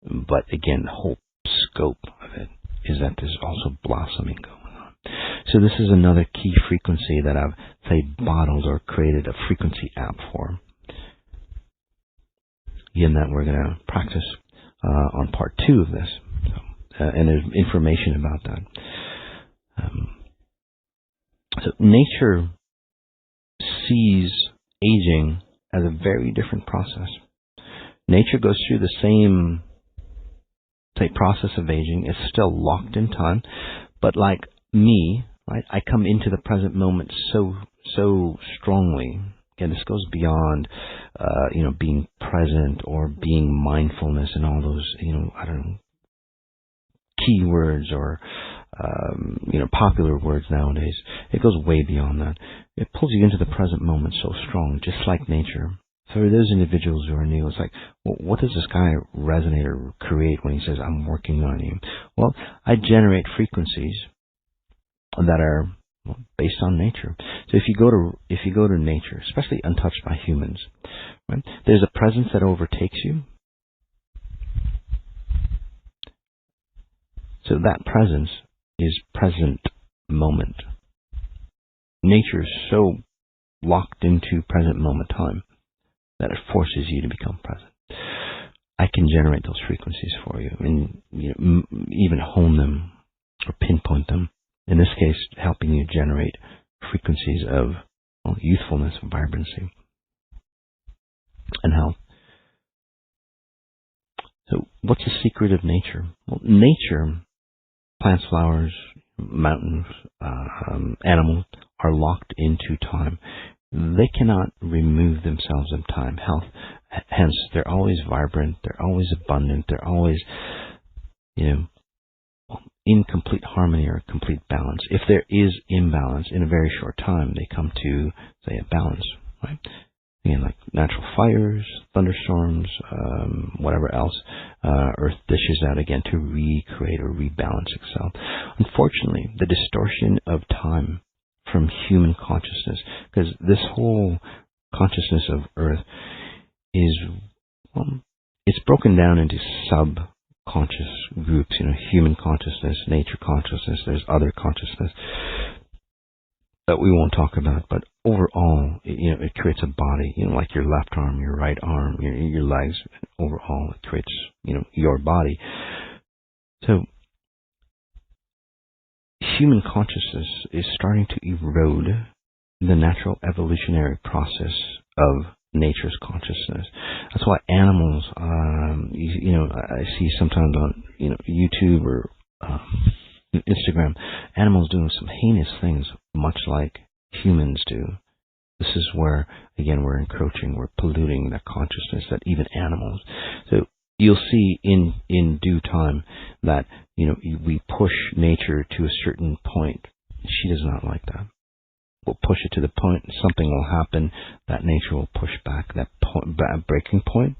But again, the whole scope of it is that there's also blossoming going on. So this is another key frequency that I've, say, bottled or created a frequency app for. Again, that we're going to practice on part 2 of this. And there's information about that. So nature sees aging as a very different process. Nature goes through the same, say, process of aging. It's still locked in time, but like me, right? I come into the present moment so strongly. Again, this goes beyond, being present or being mindfulness and all those, keywords or, popular words nowadays. It goes way beyond that. It pulls you into the present moment so strong, just like nature. So for those individuals who are new, it's like, well, what does this guy resonate or create when he says, I'm working on you? Well, I generate frequencies that are based on nature. So if you go to nature, especially untouched by humans, right, there's a presence that overtakes you. So that presence is present moment. Nature is so locked into present moment time that it forces you to become present. I can generate those frequencies for you and even hone them or pinpoint them. In this case, helping you generate frequencies of youthfulness, vibrancy, and health. So what's the secret of nature? Well, nature, plants, flowers, mountains, animals, are locked into time. They cannot remove themselves in time. Health, hence, they're always vibrant, they're always abundant, they're always, in complete harmony or complete balance. If there is imbalance in a very short time, they come to, say, a balance, right? Again, like natural fires, thunderstorms, whatever else, Earth dishes out again to recreate or rebalance itself. Unfortunately, the distortion of time from human consciousness, because this whole consciousness of Earth is, it's broken down into subconscious groups, human consciousness, nature consciousness, there's other consciousness that we won't talk about, but overall, it creates a body, like your left arm, your right arm, your legs. Overall, it creates, your body. So, human consciousness is starting to erode the natural evolutionary process of nature's consciousness. That's why animals, I see sometimes on, YouTube or Instagram, animals doing some heinous things, much like humans do. This is where, again, we're encroaching, we're polluting that consciousness that even animals. So you'll see in due time that, we push nature to a certain point. She does not like that. We'll push it to the point, something will happen, that nature will push back. That breaking point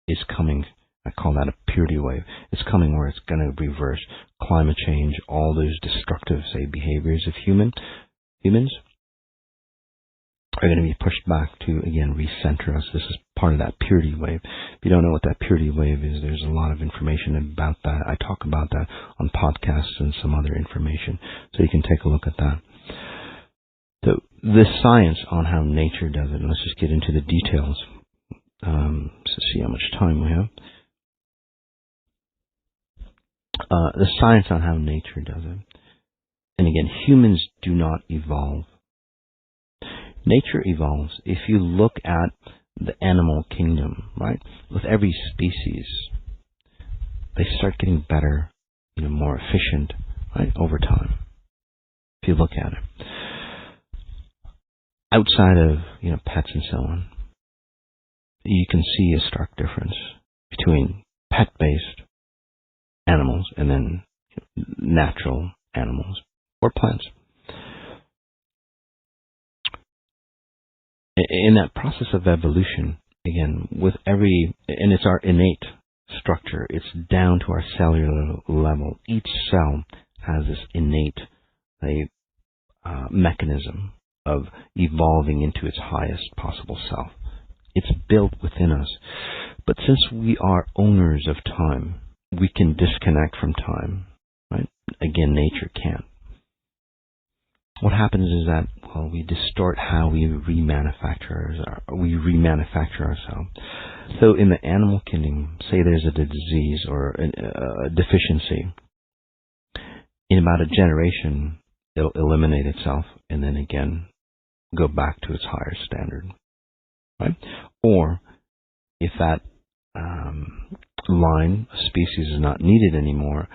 is coming. I call that a purity wave. It's coming where it's going to reverse climate change, all those destructive, say, behaviors of humans are going to be pushed back to, again, recenter us. This is part of that purity wave. If you don't know what that purity wave is, there's a lot of information about that. I talk about that on podcasts and some other information, so you can take a look at that. So the science on how nature does it, and let's just get into the details to see how much time we have. The science on how nature does it. And again, humans do not evolve. Nature evolves. If you look at the animal kingdom, right, with every species, they start getting better, more efficient, right, over time. If you look at it. Outside of, pets and so on, you can see a stark difference between pet-based animals and then natural animals or plants. In that process of evolution, again, and it's our innate structure, it's down to our cellular level. Each cell has this innate mechanism of evolving into its highest possible self. It's built within us. But since we are owners of time, we can disconnect from time, right? Again, nature can't. What happens is that, we distort how we remanufacture ourselves. So in the animal kingdom, say there's a disease or a deficiency, in about a generation, it'll eliminate itself and then again go back to its higher standard, right? Or if that line of species is not needed anymore,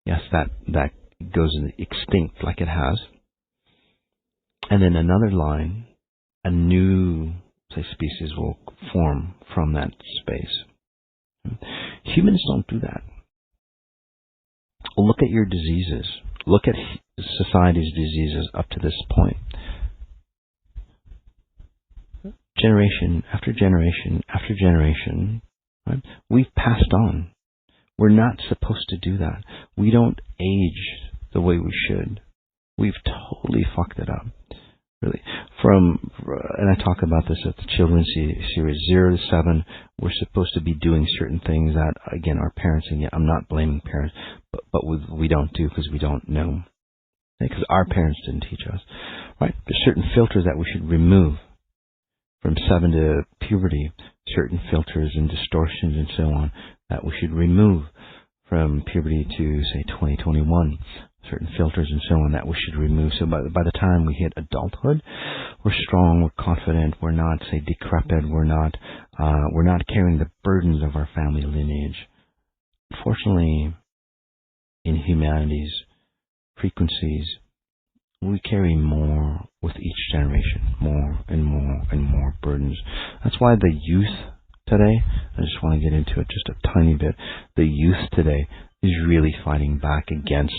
yes, that goes extinct like it has. And then another line, a new, say, species will form from that space. Humans don't do that. Look at your diseases. Look at society's diseases up to this point. Generation after generation after generation, right? We've passed on. We're not supposed to do that. We don't age the way we should. We've totally fucked it up. Really. And I talk about this at the children's series, 0 to 7, we're supposed to be doing certain things that, again, our parents, and I'm not blaming parents, but we don't do because we don't know. Because our parents didn't teach us. Right? There's certain filters that we should remove from 7 to puberty, certain filters and distortions and so on that we should remove from puberty to, say, 2021. certain filters and so on that we should remove. So by the time we hit adulthood, we're strong, we're confident, we're not, say, decrepit, we're not carrying the burdens of our family lineage. Unfortunately, in humanity's frequencies, we carry more with each generation, more and more and more burdens. That's why the youth today, I just want to get into it just a tiny bit, the youth today is really fighting back against,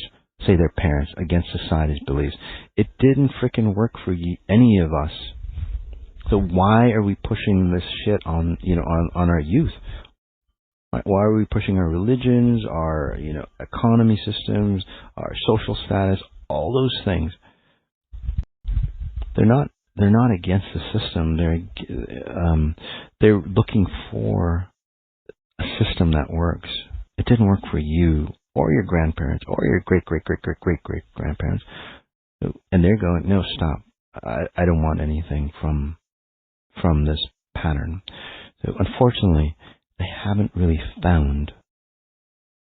say, their parents, against society's beliefs. It didn't frickin' work for any of us. So why are we pushing this shit on our youth? Why are we pushing our religions, our economy systems, our social status, all those things? They're not against the system. They're looking for a system that works. It didn't work for you or your grandparents or your great grandparents, and they're going, no, stop. I don't want anything from this pattern. So unfortunately, they haven't really found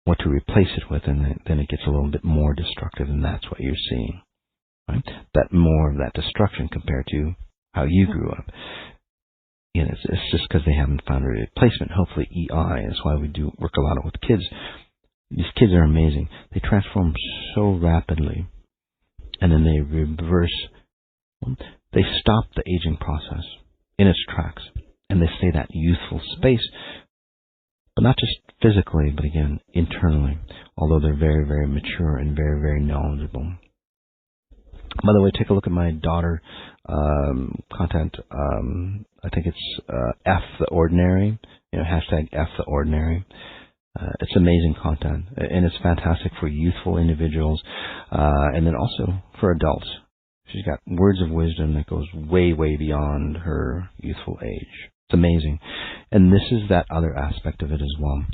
what to replace it with, and then it gets a little bit more destructive, and that's what you're seeing. Right? That more of that destruction compared to how you grew up. It's just because they haven't found a replacement. Hopefully EI, that's why we do work a lot with kids. These kids are amazing. They transform so rapidly, and then they reverse. They stop the aging process in its tracks, and they stay that youthful space, but not just physically, but again, internally, although they're very, very mature and very, very knowledgeable. By the way, take a look at my daughter content. I think it's F the Ordinary, hashtag F the Ordinary. It's amazing content, and it's fantastic for youthful individuals, and then also for adults. She's got words of wisdom that goes way, way beyond her youthful age. It's amazing. And this is that other aspect of it as well.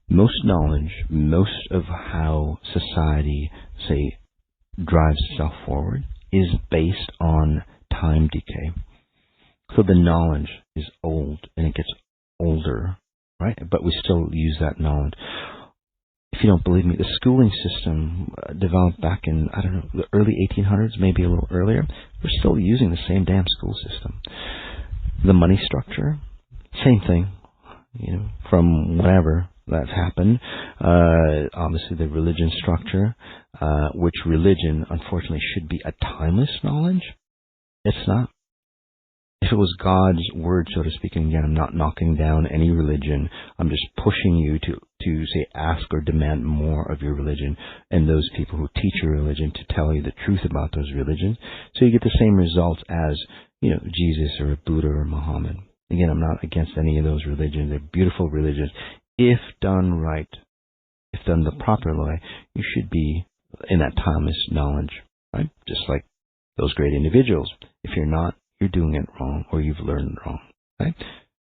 Most knowledge, most of how society, say, drives itself forward is based on time decay. So the knowledge is old and it gets older, right? But we still use that knowledge. If you don't believe me, the schooling system developed back in, the early 1800s, maybe a little earlier. We're still using the same damn school system. The money structure, same thing, from whatever that's happened. Obviously the religion structure, which religion, unfortunately, should be a timeless knowledge. It's not. If it was God's word, so to speak, and again, I'm not knocking down any religion, I'm just pushing you to say, ask or demand more of your religion and those people who teach your religion to tell you the truth about those religions, so you get the same results as, Jesus or Buddha or Muhammad. Again, I'm not against any of those religions. They're beautiful religions. If done right, if done the proper way, you should be in that timeless knowledge, right? Just like those great individuals. If you're not, you're doing it wrong, or you've learned wrong, right?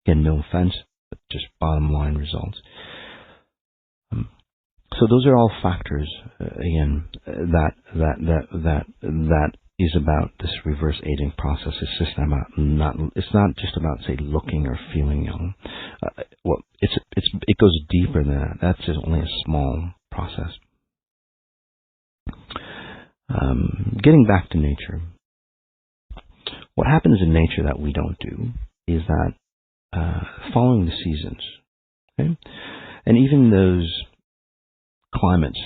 Again, no offense, but just bottom line results. So those are all factors, again, that is about this reverse aging process. It's just it's not just about, say, looking or feeling young. It goes deeper than that. That's just only a small process. Getting back to nature. What happens in nature that we don't do is that following the seasons, okay? And even those climates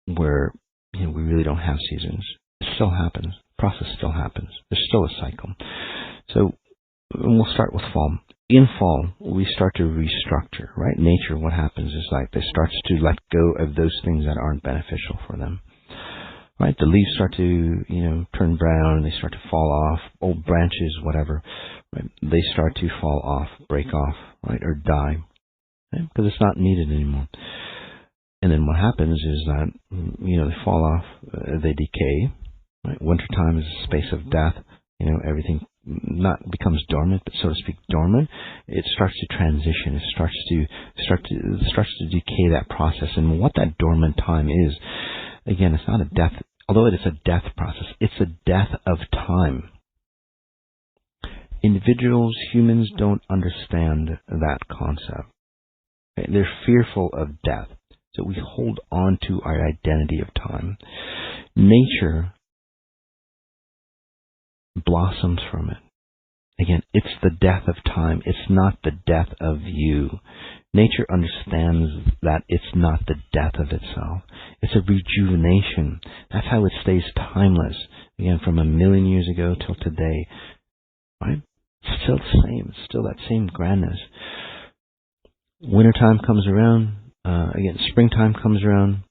where we really don't have seasons, it still happens. The process still happens. There's still a cycle. So we'll start with fall. In fall, we start to restructure, right? Nature, what happens is they start to let go of those things that aren't beneficial for them. Right, the leaves start to, turn brown, they start to fall off, old branches, whatever, right? They start to fall off, break off, right, or die, right? Because it's not needed anymore. And then what happens is that, they fall off, they decay, right? Wintertime is a space of death, everything not becomes dormant, but so to speak dormant. It starts to transition, it starts to decay that process. And what that dormant time is, again, it's not a death, although it is a death process, it's a death of time. Individuals, humans don't understand that concept. Okay? They're fearful of death. So we hold on to our identity of time. nature blossoms from it. Again, it's the death of time. It's not the death of you. Nature understands that it's not the death of itself. It's a rejuvenation. That's how it stays timeless. Again, from 1,000,000 years ago till today. Right? It's still the same. It's still that same grandness. Wintertime comes around. Again, springtime comes around.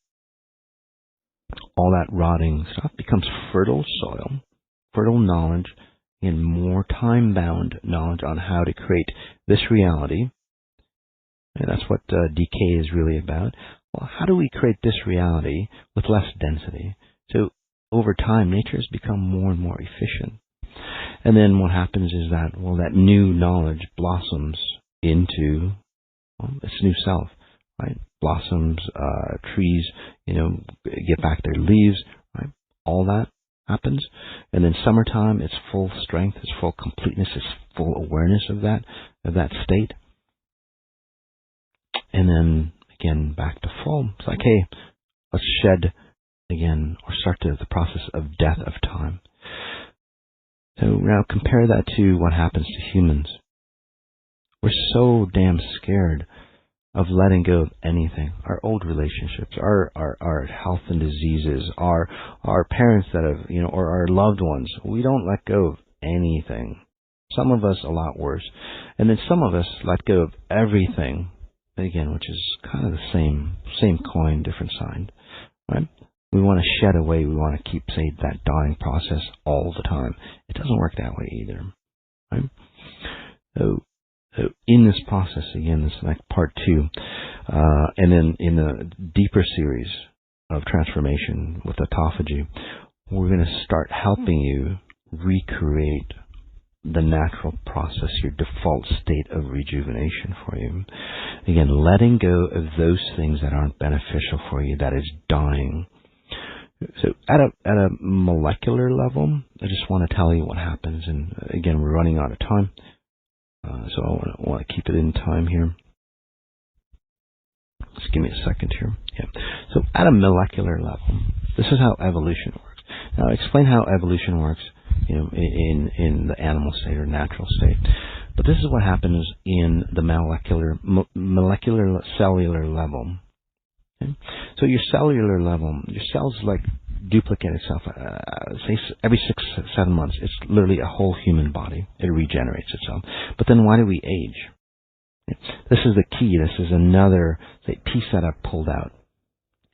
All that rotting stuff becomes fertile soil, fertile knowledge, and more time-bound knowledge on how to create this reality. And that's what decay is really about. Well, how do we create this reality with less density? So over time, nature has become more and more efficient. And then what happens is that, well, that new knowledge blossoms into its new self, right? Blossoms, trees, get back their leaves, right? All that happens. And then summertime, it's full strength, it's full completeness, it's full awareness of that state. And then again, back to fall. It's like, hey, let's shed again, or start the process of death of time. So now compare that to what happens to humans. We're so damn scared of letting go of anything. Our old relationships, our health and diseases, our parents that have, or our loved ones. We don't let go of anything. Some of us a lot worse. And then some of us let go of everything, again, which is kind of the same coin, different sign, right? We want to shed away. We want to keep, say, that dying process all the time. It doesn't work that way either, right? So in this process, again, this is like part 2, and then in the deeper series of transformation with autophagy, we're going to start helping you recreate the natural process, your default state of rejuvenation for you. Again, letting go of those things that aren't beneficial for you, that is dying. So at a molecular level, I just want to tell you what happens. And again, we're running out of time. So I want to keep it in time here. Just give me a second here. Yeah. So at a molecular level, this is how evolution works. Now, I'll explain how evolution works, in the animal state or natural state. But this is what happens in the molecular cellular level. Okay? So your cellular level, your cells duplicate itself, say every 6-7 months. It's literally a whole human body. It regenerates itself. But then why do we age? This is the key. This is another piece that I've pulled out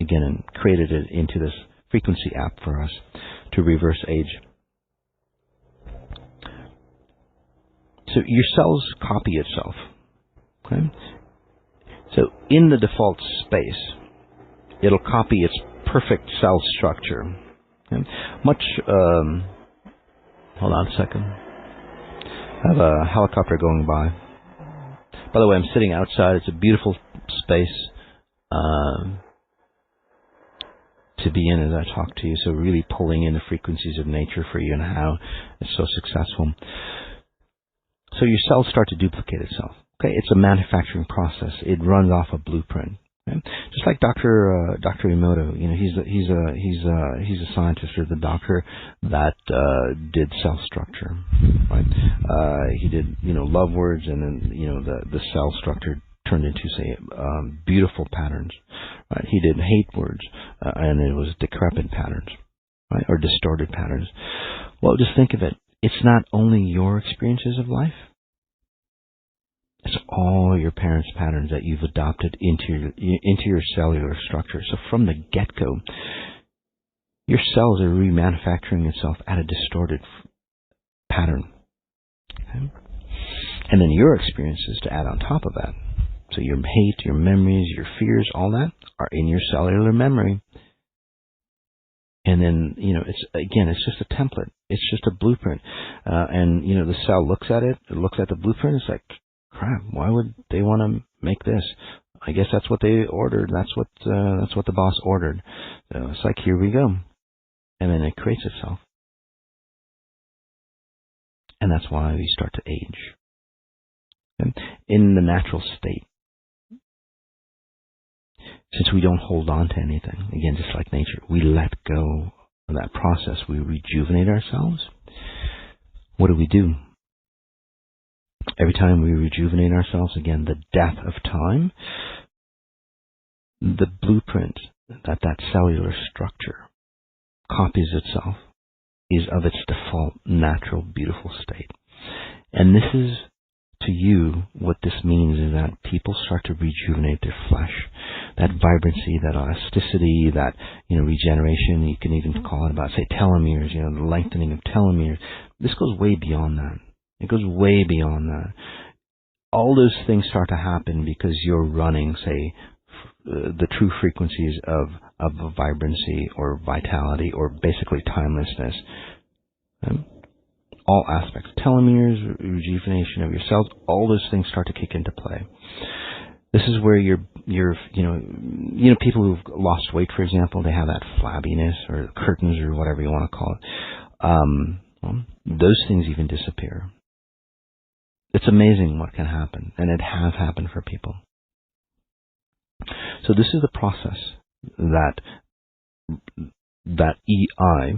again and created it into this frequency app for us to reverse age. So your cells copy itself. Okay? So in the default space, it'll copy its perfect cell structure. Okay? Hold on a second. I have a helicopter going by. By the way, I'm sitting outside. It's a beautiful space to be in as I talk to you. So really pulling in the frequencies of nature for you and how it's so successful. So your cells start to duplicate itself. Okay, it's a manufacturing process. It runs off a blueprint. Okay? Just like Dr. Emoto, he's a scientist or the doctor that did cell structure, right? He did love words, and then the cell structure turned into beautiful patterns. Right? He did hate words, and it was decrepit patterns, right, or distorted patterns. Well, just think of it. It's not only your experiences of life. It's all your parents' patterns that you've adopted into your cellular structure. So from the get-go, your cells are remanufacturing itself at a distorted pattern. Okay? And then your experiences to add on top of that. So your hate, your memories, your fears, all that are in your cellular memory. And then, it's just a template. It's just a blueprint. And the cell looks at it. It looks at the blueprint. It's like, crap, why would they want to make this? I guess that's what they ordered. That's what the boss ordered. So it's like, here we go. And then it creates itself. And that's why we start to age. And in the natural state, since we don't hold on to anything, again, just like nature, we let go that process, we rejuvenate ourselves. What do? Every time we rejuvenate ourselves, again, the death of time, the blueprint that cellular structure copies itself is of its default, natural, beautiful state. And this is, to you, what this means is that people start to rejuvenate their flesh. That vibrancy, that elasticity, that, regeneration, you can even call it about, say, telomeres, the lengthening of telomeres. This goes way beyond that. It goes way beyond that. All those things start to happen because you're running, say, the true frequencies of vibrancy or vitality or basically timelessness. All aspects, telomeres, rejuvenation of your cells, all those things start to kick into play. This is where you're people who've lost weight, for example, they have that flabbiness or curtains or whatever you want to call it. Those things even disappear. It's amazing what can happen, and it has happened for people. So this is the process that EI,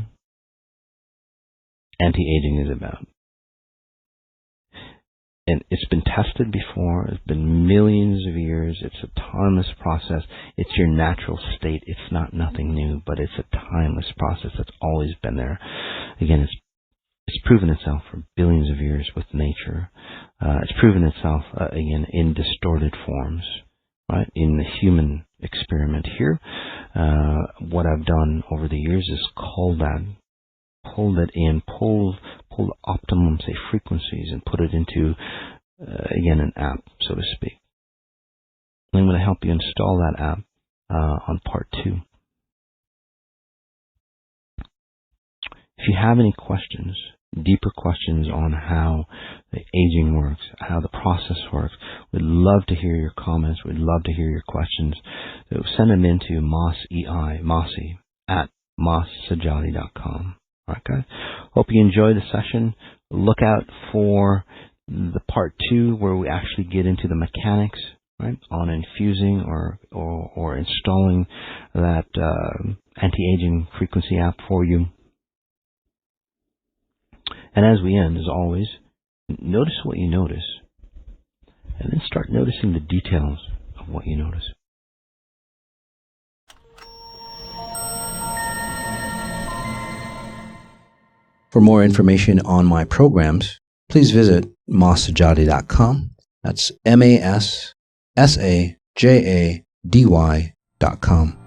anti-aging, is about. And it's been tested before. It's been millions of years. It's a timeless process. It's your natural state. It's not nothing new, but it's a timeless process that's always been there. Again, it's proven itself for billions of years with nature. It's proven itself, again, in distorted forms, right? In the human experiment here, what I've done over the years is pull that in, pull the optimum, say, frequencies and put it into, again, an app, so to speak. I'm going to help you install that app on part 2. If you have any questions, deeper questions on how the aging works, how the process works, we'd love to hear your comments. We'd love to hear your questions. So send them into Mossy at mossajati.com. All right, guys. Hope you enjoy the session. Look out for the part 2 where we actually get into the mechanics, right, on infusing or installing that anti-aging frequency app for you. And as we end, as always, notice what you notice, and then start noticing the details of what you notice. For more information on my programs, please visit masajati.com. That's MASSAJADY.com.